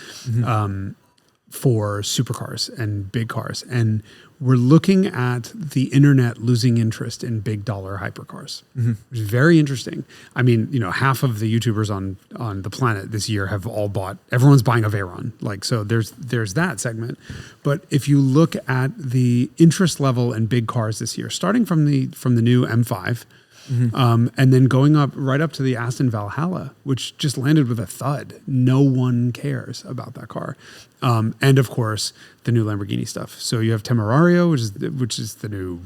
for supercars and big cars. And we're looking at the internet losing interest in big dollar hypercars. Which is very interesting. I mean, half of the YouTubers on the planet this year have all bought, everyone's buying a Veyron. Like, so there's that segment. But if you look at the interest level in big cars this year, starting from the new M5, and then going right up to the Aston Valhalla, which just landed with a thud. No one cares about that car. And of course, the new Lamborghini stuff. So you have Temerario, which is the new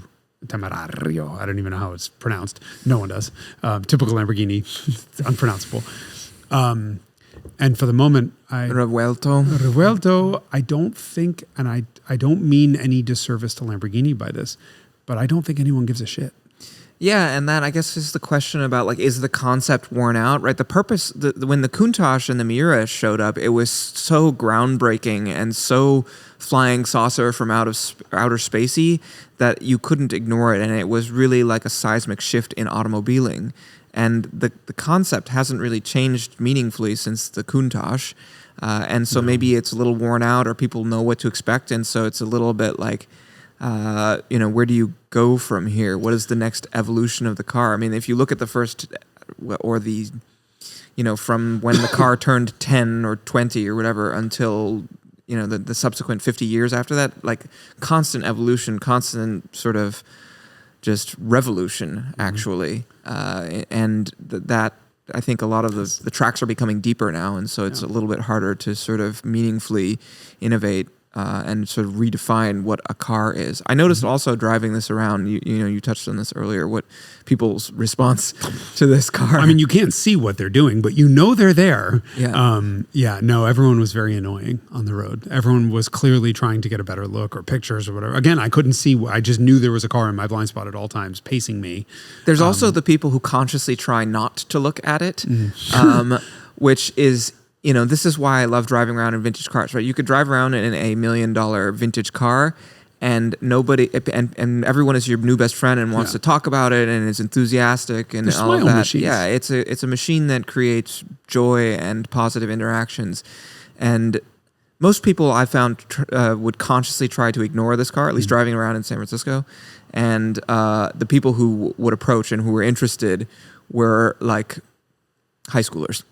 Temerario. I don't even know how it's pronounced. No one does. Typical Lamborghini. It's unpronounceable. And for the moment, Revuelto, I don't think, and I don't mean any disservice to Lamborghini by this, but I don't think anyone gives a shit. Yeah, and that I guess is the question about like, is the concept worn out, right? The purpose, when the Countach and the Miura showed up, it was so groundbreaking and so flying saucer from outer spacey that you couldn't ignore it, and it was really like a seismic shift in automobiling. And the concept hasn't really changed meaningfully since the Countach, and so maybe it's a little worn out, or people know what to expect, and so it's a little bit like, where do you go from here? What is the next evolution of the car? I mean, if you look at the first, or the, from when the car turned 10 or 20 or whatever until, the subsequent 50 years after that, like constant evolution, constant sort of just revolution, actually. And that, I think a lot of the tracks are becoming deeper now, and so it's a little bit harder to sort of meaningfully innovate and sort of redefine what a car is. I noticed also driving this around, you touched on this earlier, what people's response to this car. I mean, you can't see what they're doing, but they're there. No, everyone was very annoying on the road. Everyone was clearly trying to get a better look or pictures or whatever. Again, I couldn't see. I just knew there was a car in my blind spot at all times pacing me. There's also the people who consciously try not to look at it, which is... this is why I love driving around in vintage cars, right? You could drive around in a $1 million vintage car and nobody, and everyone is your new best friend and wants to talk about it and is enthusiastic and all of that. Machines. Yeah, it's a machine that creates joy and positive interactions. And most people I found would consciously try to ignore this car, at least driving around in San Francisco. And the people who would approach and who were interested were like high schoolers.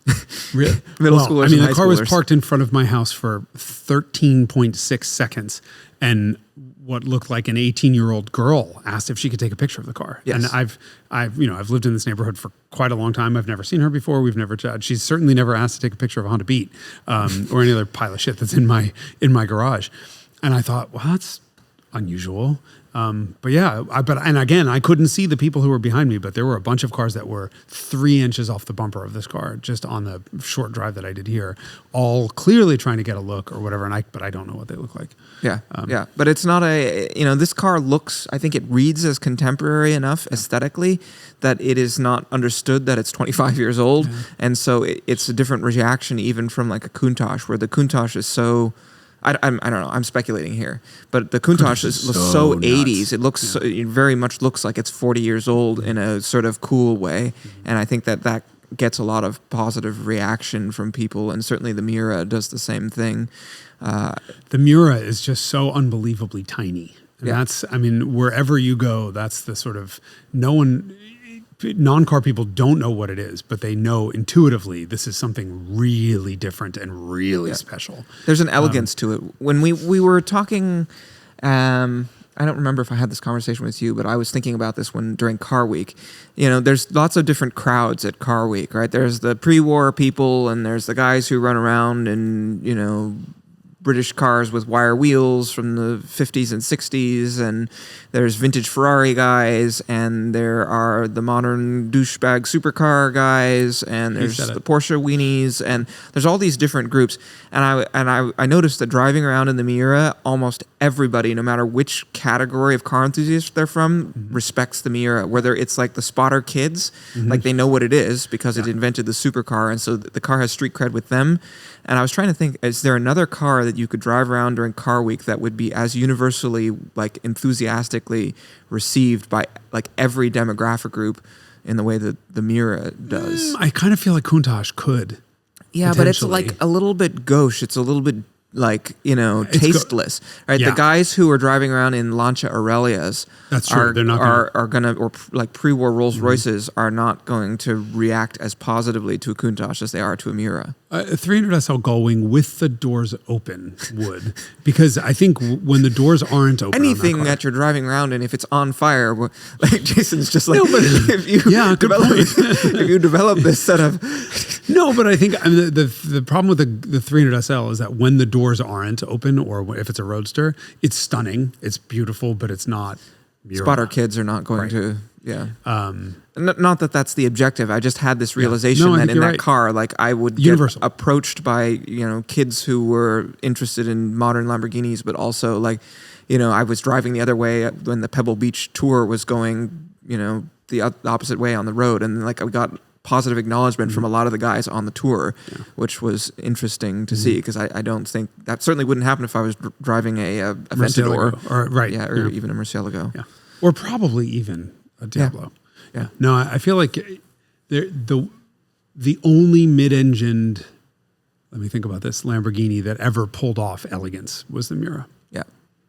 Really? Middle schoolers. I mean, and the car was parked in front of my house for 13.6 seconds, and what looked like an 18-year-old girl asked if she could take a picture of the car. Yes. And I've lived in this neighborhood for quite a long time. I've never seen her before. We've never chatted. She's certainly never asked to take a picture of a Honda Beat or any other pile of shit that's in my garage. And I thought, well, that's unusual. But yeah, and again, I couldn't see the people who were behind me, but there were a bunch of cars that were 3 inches off the bumper of this car, just on the short drive that I did here, all clearly trying to get a look or whatever. But I don't know what they look like. Yeah. But it's not this car looks, I think it reads as contemporary enough aesthetically that it is not understood that it's 25 years old. Yeah. And so it's a different reaction even from like a Countach, where the Countach is so... I don't know. I'm speculating here, but the Countach looks so 80s. It looks it very much looks like it's 40 years old in a sort of cool way, and I think that gets a lot of positive reaction from people, and certainly the Miura does the same thing. The Miura is just so unbelievably tiny, and that's, I mean, wherever you go, that's the sort of non-car people don't know what it is, but they know intuitively this is something really different and really special. There's an elegance to it. When we were talking, I don't remember if I had this conversation with you, but I was thinking about this during Car Week. There's lots of different crowds at Car Week, right? There's the pre-war people, and there's the guys who run around in, British cars with wire wheels from the 50s and 60s, and there's vintage Ferrari guys, and there are the modern douchebag supercar guys, and there's the Porsche weenies, and there's all these different groups. And I noticed that driving around in the Miura, almost everybody, no matter which category of car enthusiast they're from, respects the Miura. Whether it's like the spotter kids, like they know what it is because it invented the supercar, and so the car has street cred with them. And I was trying to think, is there another car that you could drive around during Car Week that would be as universally, like, enthusiastically received by, like, every demographic group in the way that the Miura does? I kind of feel like Countach could. Yeah, but it's like a little bit gauche. It's a little bit like, It's tasteless, right? Yeah. The guys who are driving around in Lancia Aurelias That's true. They're not are gonna, or like pre-war Rolls Royces are not going to react as positively to a Countach as they are to a Miura. A 300 SL Gullwing with the doors open would, because I think when the doors aren't open, Anything on that you're driving around in, if it's on fire, like Jason's just like, No, but- if you good point. if you develop this set of No, but I think the problem with the 300 SL is that when the doors aren't open, or if it's a Roadster, it's stunning, it's beautiful, but it's not Miura. spotter kids are not going to, not that that's the objective. I just had this realization No, I that think in you're that right. car, like I would Universal. get approached by kids who were interested in modern Lamborghinis, but also like I was driving the other way when the Pebble Beach tour was going the opposite way on the road, and like I got positive acknowledgement from a lot of the guys on the tour, which was interesting to see, because I don't think that certainly wouldn't happen if I was driving a Aventador, or even a Murciélago. Yeah, or probably even a Diablo. Yeah. No, I feel like the only mid-engined, let me think about this, Lamborghini that ever pulled off elegance was the Miura. Yeah.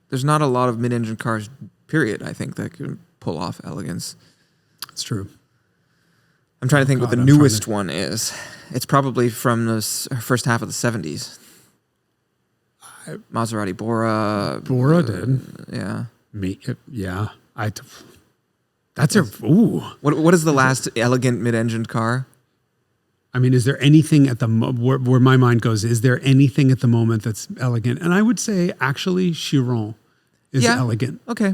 There's not a lot of mid-engine cars, period, I think, that can pull off elegance. It's true. I'm trying to think what the I'm newest one is. It's probably from the first half of the 70s. Maserati Bora. Bora did. Yeah. Yeah. That's a, ooh. What is the last elegant mid-engined car? I mean, is there anything at the, where my mind goes, is there anything at the moment that's elegant? And I would say actually Chiron is elegant. Okay.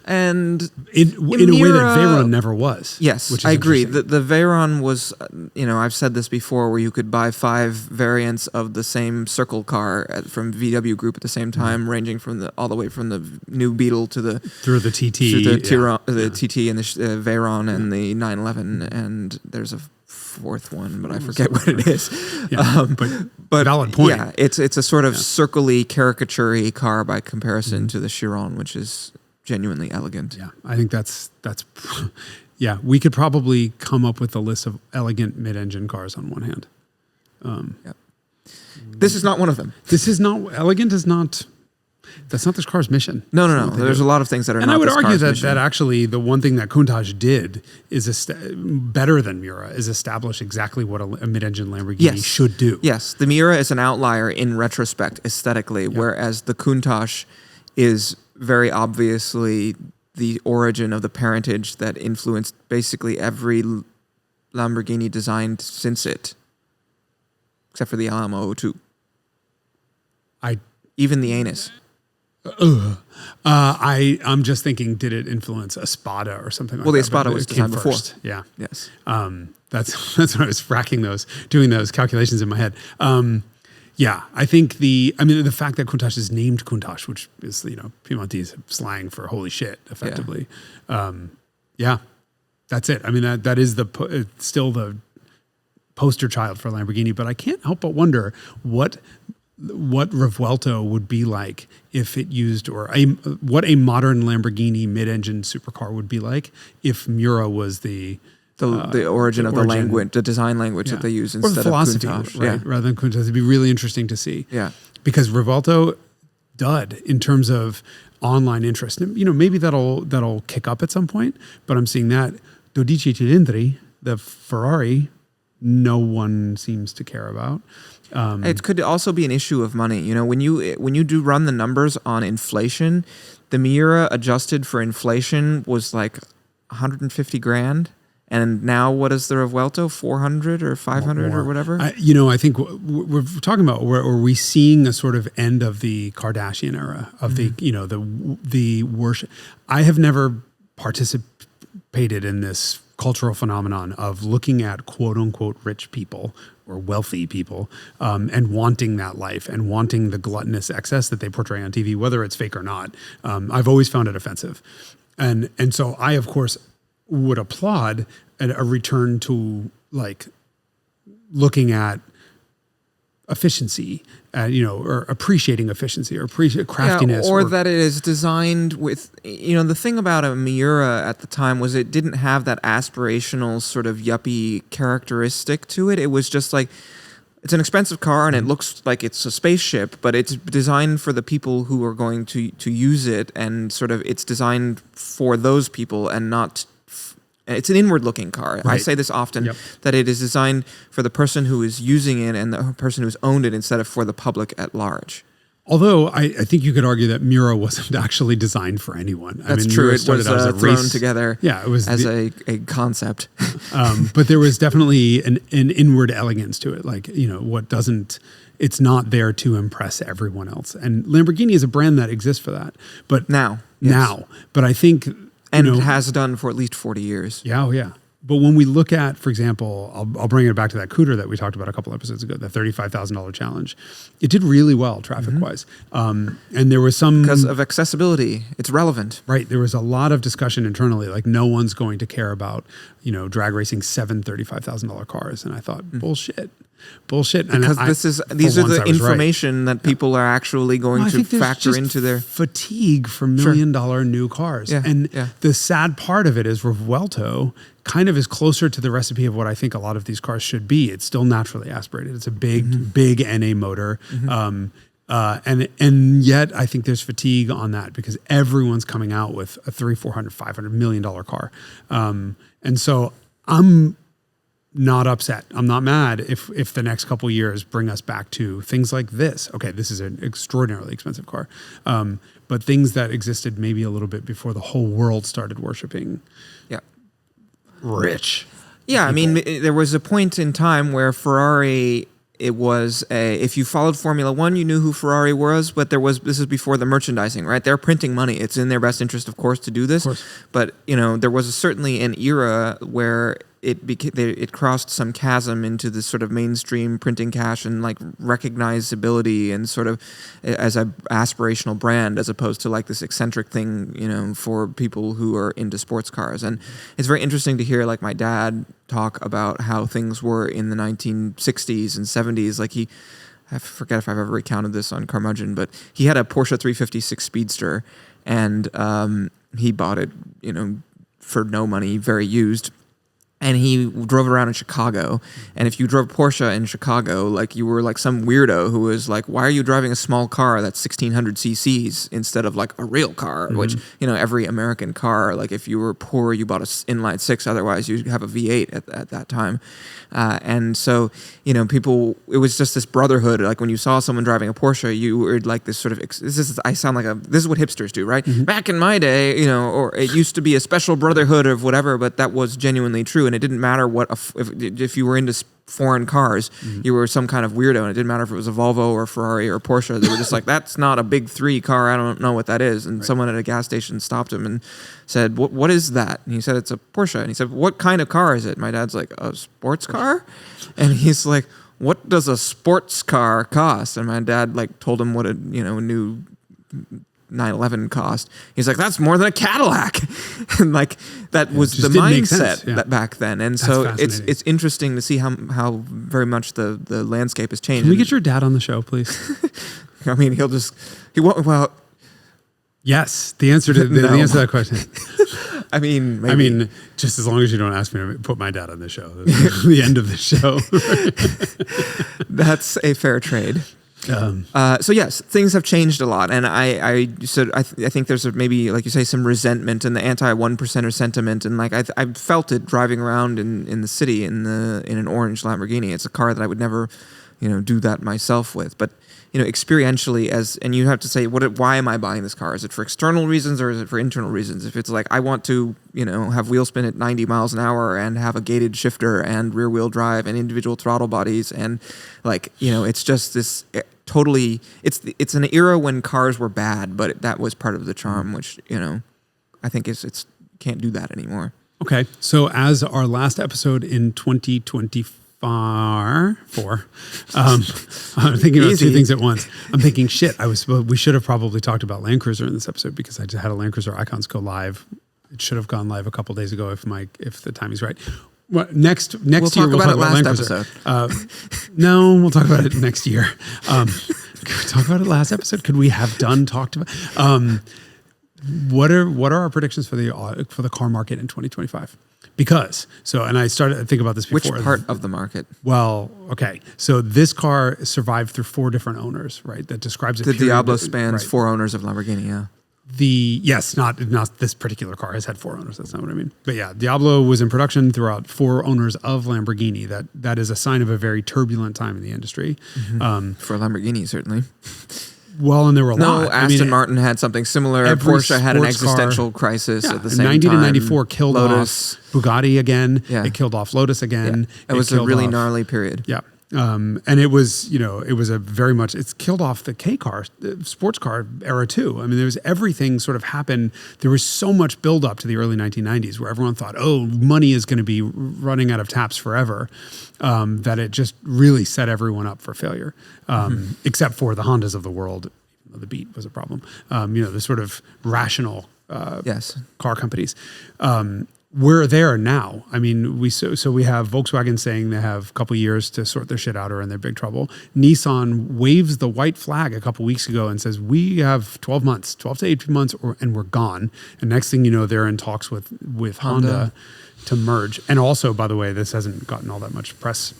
And in a way that Veyron never was. Yes, which is I agree. interesting. The Veyron was, I've said this before, where you could buy 5 variants of the same circle car from VW Group at the same time, ranging from all the way from the new Beetle to the through the TT, through the TT and the Veyron and the 911, and there's a fourth one, but I forget what it is. Yeah, but valid point. Yeah, it's a sort of circle-y, caricature-y car by comparison to the Chiron, which is genuinely elegant. Yeah, I think that's yeah, we could probably come up with a list of elegant mid-engine cars on one hand. This is not one of them. This is not elegant. That's not this car's mission. No. There's a lot of things that are. And not I would this argue car's that mission. actually the one thing that Countach did is better than Miura is establish exactly what a mid-engine Lamborghini should do. Yes, the Miura is an outlier in retrospect aesthetically, whereas the Countach is very obviously the origin of the parentage that influenced basically every Lamborghini designed since it, except for the Alamo 02. Even the Anus. I'm just thinking, did it influence a Spada or something like that? Well, the Spada was designed before. Yeah. Yes. That's when I was doing those calculations in my head. Yeah, I think the fact that Countach is named Countach, which is, Piemontese slang for holy shit, effectively. Yeah, that's it. I mean, that is still the poster child for Lamborghini, but I can't help but wonder what Revuelto would be like if it used, what a modern Lamborghini mid-engine supercar would be like if Miura was the origin of the language, the design language that they use instead the philosophy, of Countach. right? Rather than Countach. It'd be really interesting to see. Yeah. Because Revuelto dud in terms of online interest. And, maybe that'll kick up at some point, but I'm seeing that 12 cilindri, the Ferrari, no one seems to care about. It could also be an issue of money. When you do run the numbers on inflation, the Miura adjusted for inflation was like 150 grand. And now what is the Revuelto? 400 or 500 or whatever? I think we're talking about, are we seeing a sort of end of the Kardashian era of the worship? I have never participated in this cultural phenomenon of looking at quote unquote rich people or wealthy people and wanting that life and wanting the gluttonous excess that they portray on TV, whether it's fake or not. I've always found it offensive. And so I, of course, would applaud a return to like looking at efficiency, or appreciating efficiency or craftiness. Or that it is designed with, the thing about a Miura at the time was it didn't have that aspirational sort of yuppie characteristic to it. It was just like, It's an expensive car, and it looks like it's a spaceship, but it's designed for the people who are going to use it, and sort of it's designed for those people and not. It's an inward-looking car. Right. I say this often, that it is designed for the person who is using it and the person who's owned it instead of for the public at large. Although I think you could argue that Miura wasn't actually designed for anyone. That's true. It was thrown together as a concept. But there was definitely an inward elegance to it. Like, it's not there to impress everyone else. And Lamborghini is a brand that exists for that. But now. But I think... And it has done for at least 40 years. Yeah, oh yeah. But when we look at, for example, I'll bring it back to that Cougar that we talked about a couple episodes ago, the $35,000 challenge. It did really well traffic-wise. And there was some... Because of accessibility. It's relevant. Right. There was a lot of discussion internally, like no one's going to care about, drag racing 7 $35,000 cars. And I thought, bullshit. Because these are the information that people are actually going to factor into their fatigue for $1 million new cars. And the sad part of it is Revuelto kind of is closer to the recipe of what I think a lot of these cars should be. It's still naturally aspirated. It's a big NA motor. And yet I think there's fatigue on that because everyone's coming out with a $300, $400, $500 million car. And so I'm not upset. I'm not mad if the next couple years bring us back to things like this. Okay, this is an extraordinarily expensive car. But things that existed maybe a little bit before the whole world started worshiping rich. Yeah, people. I mean, there was a point in time where Ferrari, it was if you followed Formula One, you knew who Ferrari was, but this is before the merchandising, right? They're printing money. It's in their best interest, of course, to do this. But, there was certainly an era where it crossed some chasm into this sort of mainstream printing cash and like recognizability and sort of as a aspirational brand as opposed to like this eccentric thing, for people who are into sports cars. And it's very interesting to hear like my dad talk about how things were in the 1960s and 70s. Like I forget if I've ever recounted this on Carmudgeon, but he had a Porsche 356 Speedster and he bought it, for no money, very used. And he drove around in Chicago. And if you drove Porsche in Chicago, like you were like some weirdo who was like, why are you driving a small car that's 1,600 cc's instead of like a real car? Which, every American car, like if you were poor, you bought an inline six. Otherwise, you have a V8 at that time. And so, people, it was just this brotherhood. Like when you saw someone driving a Porsche, you were like this sort of, this is what hipsters do, right? Back in my day, or it used to be a special brotherhood of whatever, but that was genuinely true. And it didn't matter if you were into foreign cars, you were some kind of weirdo, and it didn't matter if it was a Volvo or a Ferrari or a Porsche. They were just like, that's not a big three car. I don't know what that is. And someone at a gas station stopped him and said, what is that? And he said, it's a Porsche. And he said, what kind of car is it? My dad's like, a sports car? And he's like, what does a sports car cost? And my dad like told him what a new 911 cost. He's like, that's more than a Cadillac. And like that was the mindset that back then. And so it's interesting to see how very much the landscape has changed. Can we get your dad on the show, please? I mean, he won't. Well, yes. The answer to that question. I mean, maybe. I mean, just as long as you don't ask me to put my dad on the show. That's the end of the show. That's a fair trade. So yes, things have changed a lot, and I think there's maybe, like you say, some resentment and the anti-1%er sentiment, and like I felt it driving around in the city in an orange Lamborghini. It's a car that I would never, do that myself with, but experientially, and you have to say, why am I buying this car? Is it for external reasons or is it for internal reasons? If it's like I want to, have wheel spin at 90 miles an hour and have a gated shifter and rear wheel drive and individual throttle bodies and like it's just this. Totally, it's an era when cars were bad, but that was part of the charm, which I think it's can't do that anymore. Okay, so as our last episode in 2024, I'm thinking about two things at once. I'm thinking, shit, we should have probably talked about Land Cruiser in this episode because I just had a Land Cruiser Icons go live. It should have gone live a couple days ago if the timing's right. Well, next year we'll talk about Land Cruiser. No, we'll talk about it next year. Could we talk about it last episode? Could we have talked about? What are our predictions for the car market in 2025? Because and I started to think about this before. Which part of the market? Well, okay. So this car survived through 4 different owners, right? That describes it. The Diablo spans 4 owners of Lamborghini, yeah. Not this particular car has had 4 owners. That's not what I mean. But yeah, Diablo was in production throughout 4 owners of Lamborghini. That is a sign of a very turbulent time in the industry. For Lamborghini, certainly. Well, and there were a lot. No, Aston Martin had something similar. Porsche had an existential crisis at the same 90 time. 90 to 94 killed Lotus. off Bugatti again. Yeah. It killed off Lotus again. Yeah. It was a really gnarly period. Yeah. And it was, it was it's killed off the K car, sports car era too. I mean, there was everything sort of happened. There was so much buildup to the early 1990s where everyone thought, oh, money is going to be running out of taps forever, that it just really set everyone up for failure, except for the Hondas of the world. The Beat was a problem. The sort of rational car companies. We're there now. I mean, we have Volkswagen saying they have a couple years to sort their shit out or in their big trouble. Nissan waves the white flag a couple weeks ago and says, we have 12 to 18 months and we're gone. And next thing you know, they're in talks with Honda to merge. And also, by the way, this hasn't gotten all that much press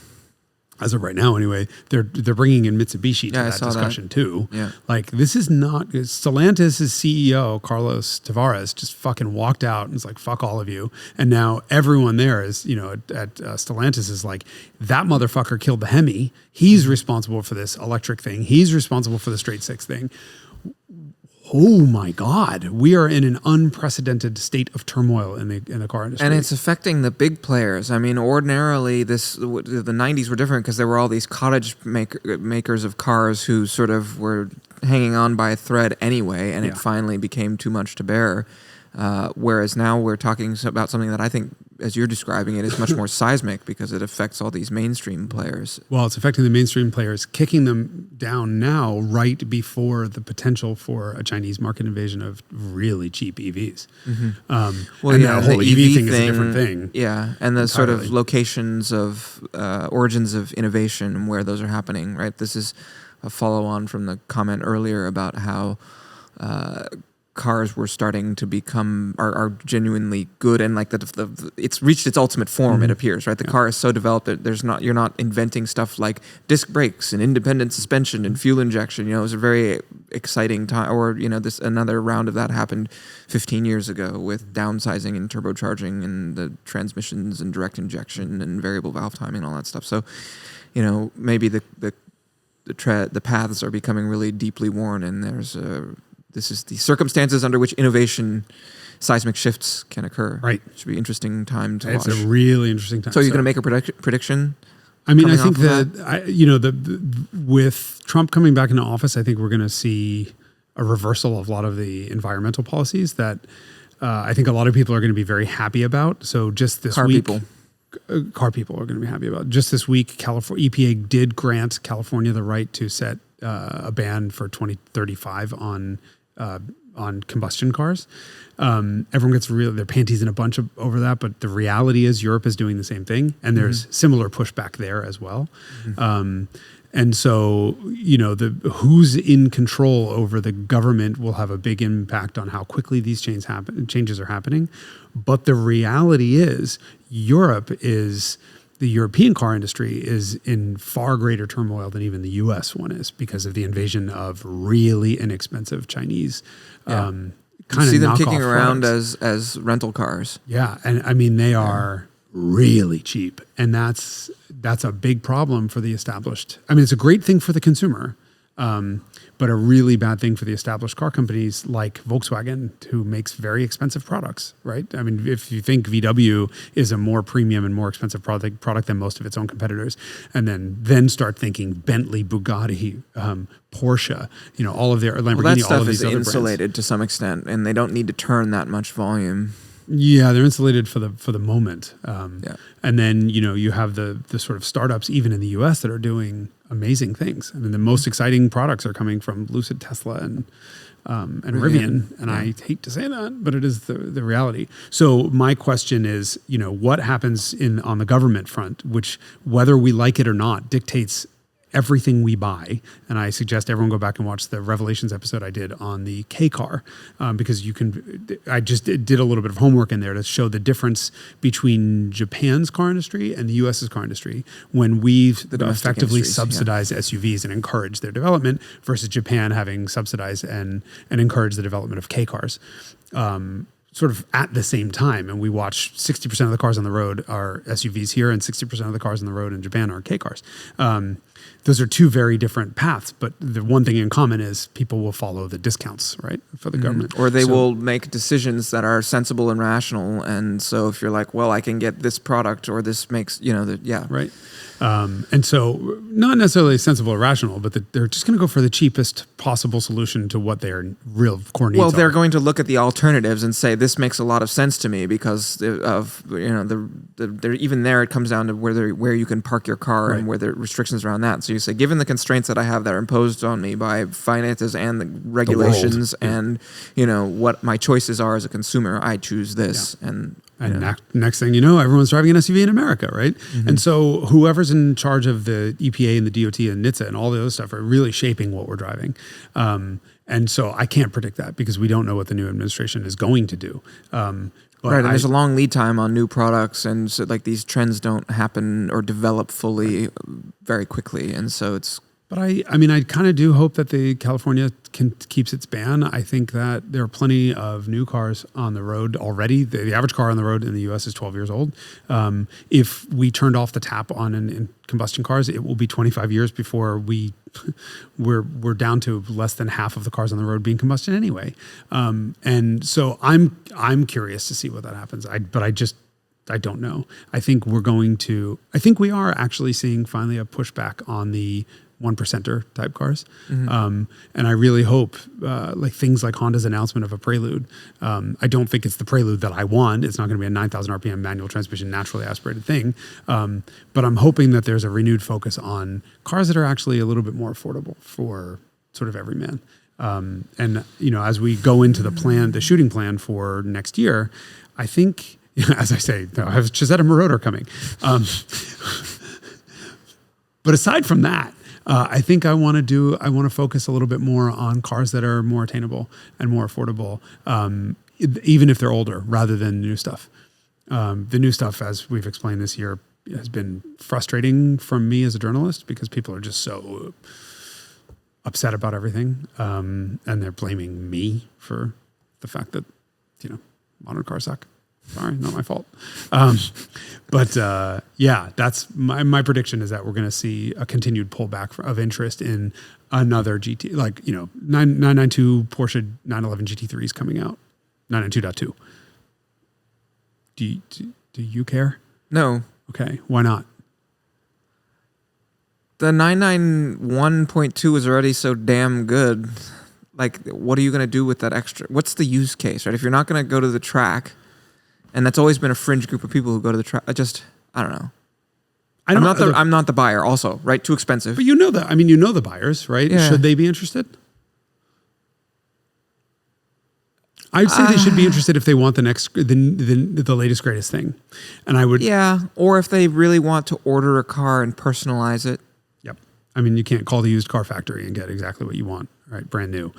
as of right now anyway. They're bringing in Mitsubishi to that discussion too. Yeah. Like, this is not, Stellantis' CEO, Carlos Tavares, just fucking walked out and was like, fuck all of you. And now everyone there is, at Stellantis is like, that motherfucker killed the Hemi. He's responsible for this electric thing. He's responsible for the straight six thing. Oh my God, we are in an unprecedented state of turmoil in the car industry. And it's affecting the big players. I mean, ordinarily, the 90s were different because there were all these cottage makers of cars who sort of were hanging on by a thread anyway, and it finally became too much to bear. Whereas now we're talking about something that I think, as you're describing it, is much more seismic because it affects all these mainstream players. Well, it's affecting the mainstream players, kicking them down now right before the potential for a Chinese market invasion of really cheap EVs. The whole EV thing is a different thing. Yeah, and the sort of locations of origins of innovation where those are happening, right? This is a follow-on from the comment earlier about how cars were starting to become are genuinely good, and like it's reached its ultimate form. It appears, right? The car is so developed that you're not inventing stuff like disc brakes and independent suspension and fuel injection. It was a very exciting time. Or another round of that happened 15 years ago with downsizing and turbocharging and the transmissions and direct injection and variable valve timing and all that stuff. So, maybe the paths are becoming really deeply worn, and this is the circumstances under which seismic shifts can occur. Right. It should be an interesting time to watch. It's a really interesting time. So you're going to make a prediction? I mean, I think with Trump coming back into office, I think we're going to see a reversal of a lot of the environmental policies that I think a lot of people are going to be very happy about. So just this week... Car people are going to be happy about. Just this week, California EPA did grant California the right to set a ban for 2035 on combustion cars. Everyone gets their panties in a bunch over that, but the reality is Europe is doing the same thing, and there's similar pushback there as well. And so, who's in control over the government will have a big impact on how quickly these changes are happening. But the reality is the European car industry is in far greater turmoil than even the U.S. one is because of the invasion of really inexpensive Chinese kind of see them kicking products around as rental cars. Yeah, and I mean they are really cheap, and that's a big problem for the established. I mean, it's a great thing for the consumer, but a really bad thing for the established car companies like Volkswagen, who makes very expensive products, right? I mean, if you think VW is a more premium and more expensive product than most of its own competitors, and then start thinking Bentley, Bugatti, Porsche, all of their Lamborghini, well, that stuff all of these is other insulated brands. To some extent, and they don't need to turn that much volume. Yeah, they're insulated for the moment. And then, you have the sort of startups, even in the US, that are doing amazing things. I mean, the most exciting products are coming from Lucid, Tesla, and Rivian. And I hate to say that, but it is the reality. So my question is, what happens on the government front, which, whether we like it or not, dictates everything we buy, and I suggest everyone go back and watch the Revelations episode I did on the K car, because I just did a little bit of homework in there to show the difference between Japan's car industry and the U.S.'s car industry when we've effectively subsidized SUVs and encouraged their development versus Japan having subsidized and encouraged the development of K cars. Sort of at the same time, and we watch 60% of the cars on the road are SUVs here, and 60% of the cars on the road in Japan are K cars. Those are two very different paths, but the one thing in common is people will follow the discounts, right, for the government. Or they will make decisions that are sensible and rational. And so if you're like, well, I can get this product, or this makes, Right. And so not necessarily sensible or rational, but they're just going to go for the cheapest possible solution to what their real core needs are. Well, they're going to look at the alternatives and say, this makes a lot of sense to me because of, even there it comes down to where you can park your car and where the restrictions around that. So you say, given the constraints that I have that are imposed on me by finances and the regulations and, what my choices are as a consumer, I choose this. Yeah. And next thing you know, everyone's driving an SUV in America, right? Mm-hmm. And so whoever's in charge of the EPA and the DOT and NHTSA and all the other stuff are really shaping what we're driving. And so I can't predict that because we don't know what the new administration is going to do. And there's a long lead time on new products, and so these trends don't happen or develop fully very quickly, and so it's. But I kind of do hope that California keeps its ban. I think that there are plenty of new cars on the road already. The average car on the road in the U.S. is 12 years old. If we turned off the tap on in combustion cars, it will be 25 years before we're down to less than half of the cars on the road being combustion anyway. And so I'm curious to see what that happens. I don't know. I think we are actually seeing finally a pushback on the 1%er type cars. Mm-hmm. And I really hope things like Honda's announcement of a Prelude. I don't think it's the Prelude that I want. It's not going to be a 9,000 RPM manual transmission, naturally aspirated thing. But I'm hoping that there's a renewed focus on cars that are actually a little bit more affordable for sort of every man. And as we go into the shooting plan for next year, I think, as I say, I have Cizeta-Moroder coming. But aside from that, I think I want to focus a little bit more on cars that are more attainable and more affordable, even if they're older, rather than new stuff. The new stuff, as we've explained this year, has been frustrating for me as a journalist because people are just so upset about everything, and they're blaming me for the fact that modern cars suck. Sorry, not my fault. That's my prediction is that we're going to see a continued pullback of interest in another GT, 992 Porsche 911 GT3 is coming out, 992.2. Do you care? No. Okay, why not? The 991.2 is already so damn good. What are you going to do with that extra? What's the use case, right? If you're not going to go to the track. And that's always been a fringe group of people who go to the track. I don't know. I'm not the buyer also, right? Too expensive. But you know the buyers, right? Yeah. Should they be interested? I'd say they should be interested if they want the latest greatest thing. And I would. Yeah. Or if they really want to order a car and personalize it. Yep. You can't call the used car factory and get exactly what you want, right? Brand new.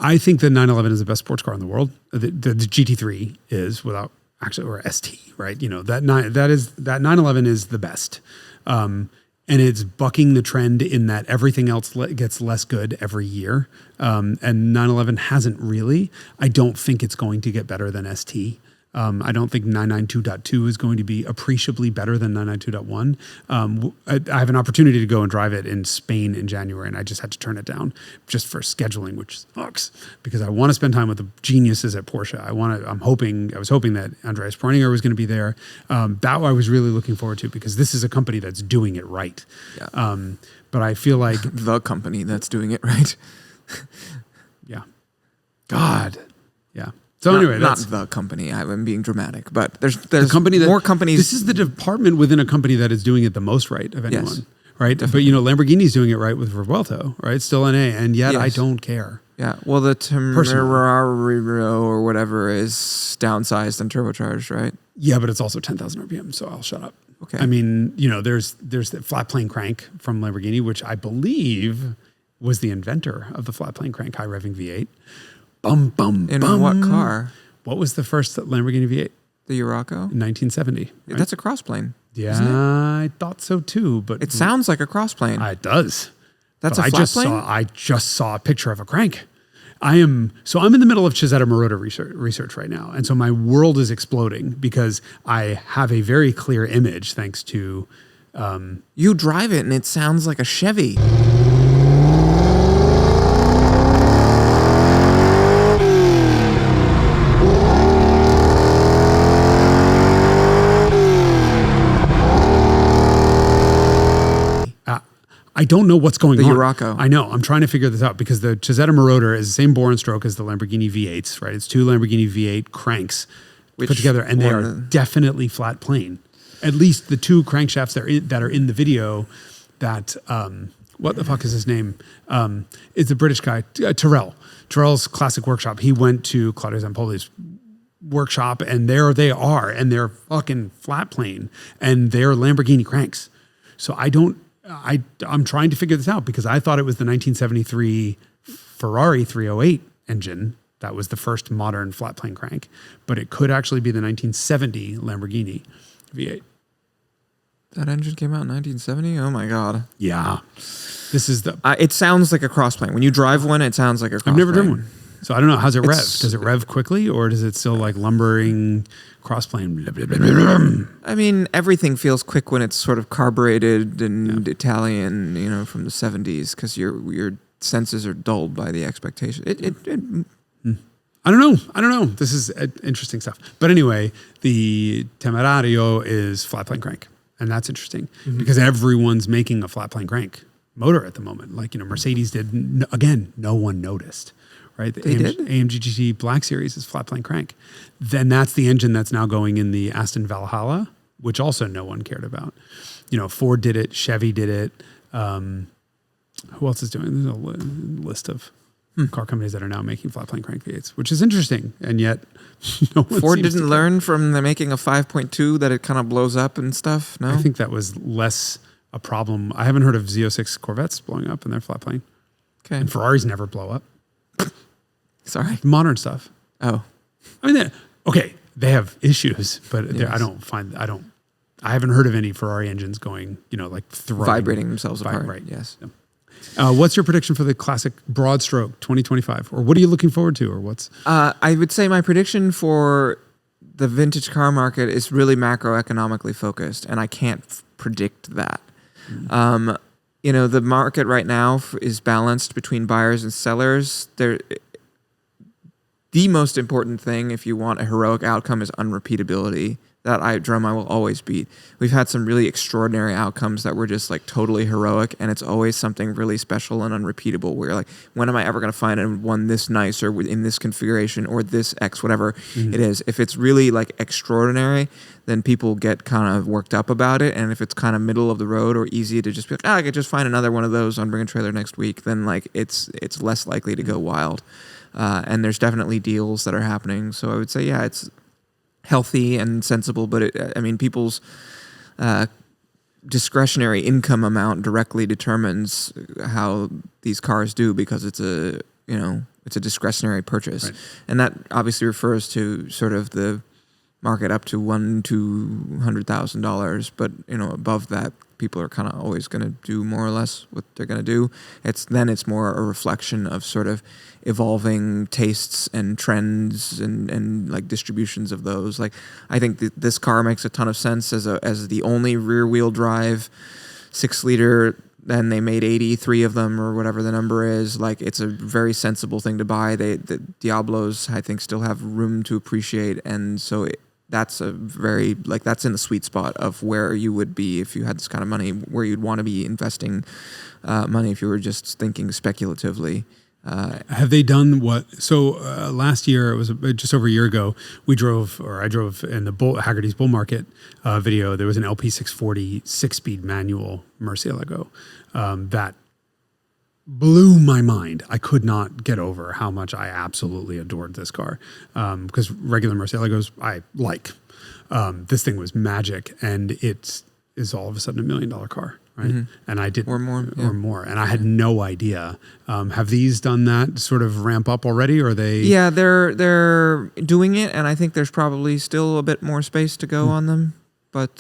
I think the 911 is the best sports car in the world. The GT3 is without actually, or ST, right? That 911 is the best. And it's bucking the trend in that everything else gets less good every year. And 911 hasn't really. I don't think it's going to get better than ST. I don't think 992.2 is going to be appreciably better than 992.1. I have an opportunity to go and drive it in Spain in January, and I just had to turn it down just for scheduling, which sucks because I want to spend time with the geniuses at Porsche. I was hoping that Andreas Preuninger was going to be there. That I was really looking forward to because this is a company that's doing it right. Yeah. But I feel like the company that's doing it right. Yeah. God. Yeah. So anyway, not the company. I'm being dramatic, but there's more companies. This is the department within a company that is doing it the most right of anyone, right? Definitely. But Lamborghini's doing it right with Revuelto, right? Still NA, and yet I don't care. Yeah. Well, the Temerario or whatever is downsized and turbocharged, right? Yeah, but it's also 10,000 RPM, so I'll shut up. Okay. I mean, there's the flat plane crank from Lamborghini, which I believe was the inventor of the flat plane crank high revving V8. In what car? What was the first Lamborghini V8? The Urraco? 1970. Right? That's a crossplane. Yeah, I thought so too, but it sounds like a crossplane. It does. That's but a flat plane? I just saw a picture of a crank. I'm in the middle of Cizeta-Moroder research right now. And so my world is exploding because I have a very clear image thanks to... you drive it and it sounds like a Chevy. I don't know what's going on. The Urraco. I know. I'm trying to figure this out because the Cizeta-Moroder is the same bore and stroke as the Lamborghini V8s, right? It's two Lamborghini V8 cranks put together, and they are definitely flat plane. At least the two crankshafts that are in the video that, what the fuck is his name? It's the British guy, Terrell. Terrell's Classic Workshop. He went to Claudio Zampoli's workshop, and there they are, and they're fucking flat plane, and they're Lamborghini cranks. So I'm trying to figure this out because I thought it was the 1973 Ferrari 308 engine that was the first modern flat plane crank, but it could actually be the 1970 Lamborghini V8. That engine came out in 1970? Oh my God. Yeah. This is it sounds like a crossplane. When you drive one, it sounds like a crossplane. I've never driven one. So I don't know. How's it rev? Does it rev quickly or does it still like lumbering crossplane? I mean, everything feels quick when it's sort of carbureted and Italian, from the 70s because your senses are dulled by the expectation. I don't know. This is interesting stuff. But anyway, the Temerario is flat plane crank. And that's interesting because everyone's making a flat plane crank motor at the moment. Like, Mercedes did. Again, no one noticed. Right? The AMG GT Black Series is flat plane crank. Then that's the engine that's now going in the Aston Valhalla, which also no one cared about. Ford did it, Chevy did it. Who else is doing it? There's a list of car companies that are now making flat plane crank V8s, which is interesting. And yet no one Ford didn't learn from the making a 5.2 that it kind of blows up and stuff, no? I think that was less a problem. I haven't heard of Z06 Corvettes blowing up in their flat plane. Okay. And Ferraris never blow up. Sorry. Modern stuff. Oh. I mean, they have issues, but I haven't heard of any Ferrari engines going, like vibrating themselves apart. Right. Yes. What's your prediction for the classic broad stroke 2025? Or what are you looking forward to? Or what's? I would say my prediction for the vintage car market is really macroeconomically focused, and I can't predict that. The market right now is balanced between buyers and sellers. The most important thing, if you want a heroic outcome, is unrepeatability. That drum I will always beat. We've had some really extraordinary outcomes that were just like totally heroic, and it's always something really special and unrepeatable where you're like, when am I ever going to find one this nice or in this configuration or this X, whatever it is. If it's really like extraordinary, then people get kind of worked up about it. And if it's kind of middle of the road or easy to just be like, I could just find another one of those on Bring a Trailer next week, then like it's less likely to go wild. And there's definitely deals that are happening. So I would say, it's healthy and sensible, but people's discretionary income amount directly determines how these cars do because it's a discretionary purchase. Right. And that obviously refers to sort of the market up to $100,000-$200,000, but above that, people are kind of always going to do more or less what they're going to do. It's more a reflection of sort of evolving tastes and trends and like distributions of those. Like, I think this car makes a ton of sense as the only rear wheel drive 6-liter. Then they made 83 of them or whatever the number is. Like, it's a very sensible thing to buy. The Diablos, I think, still have room to appreciate, and so that's a very that's in the sweet spot of where you would be if you had this kind of money, where you'd want to be investing money if you were just thinking speculatively. Have they done what? So last year, it was just over a year ago, I drove in the Haggerty's Bull Market video. There was an LP640 6-speed manual Murciélago that blew my mind. I could not get over how much I absolutely adored this car. Because regular Murciélagos I like. This thing was magic, and it is all of a sudden $1 million car, right? Mm-hmm. And I did or more, and I had no idea. Have these done that sort of ramp up already, or are they? Yeah, they're doing it, and I think there's probably still a bit more space to go on them, but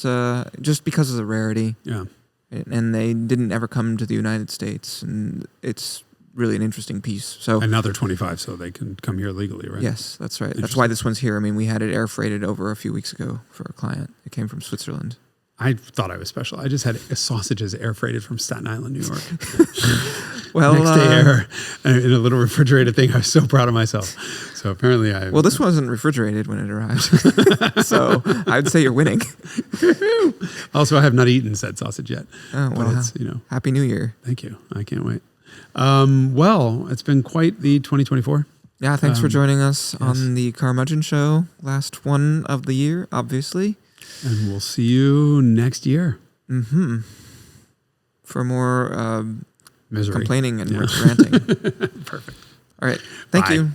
just because of the rarity. Yeah. And they didn't ever come to the United States, and it's really an interesting piece. So another 25, so they can come here legally, right? Yes, that's right. That's why this one's here. I mean, we had it air freighted over a few weeks ago for a client. It came from Switzerland. I thought I was special. I just had sausages air freighted from Staten Island, New York. Well, next day air in a little refrigerated thing. I was so proud of myself. So apparently Well, this wasn't refrigerated when it arrived. So I'd say you're winning. Also, I have not eaten said sausage yet. Oh, wow. Happy New Year. Thank you. I can't wait. Well, it's been quite the 2024. Yeah, thanks for joining us on the Carmudgeon Show. Last one of the year, obviously. And we'll see you next year. Mm-hmm. For more misery, complaining and ranting. Perfect. All right. Thank you.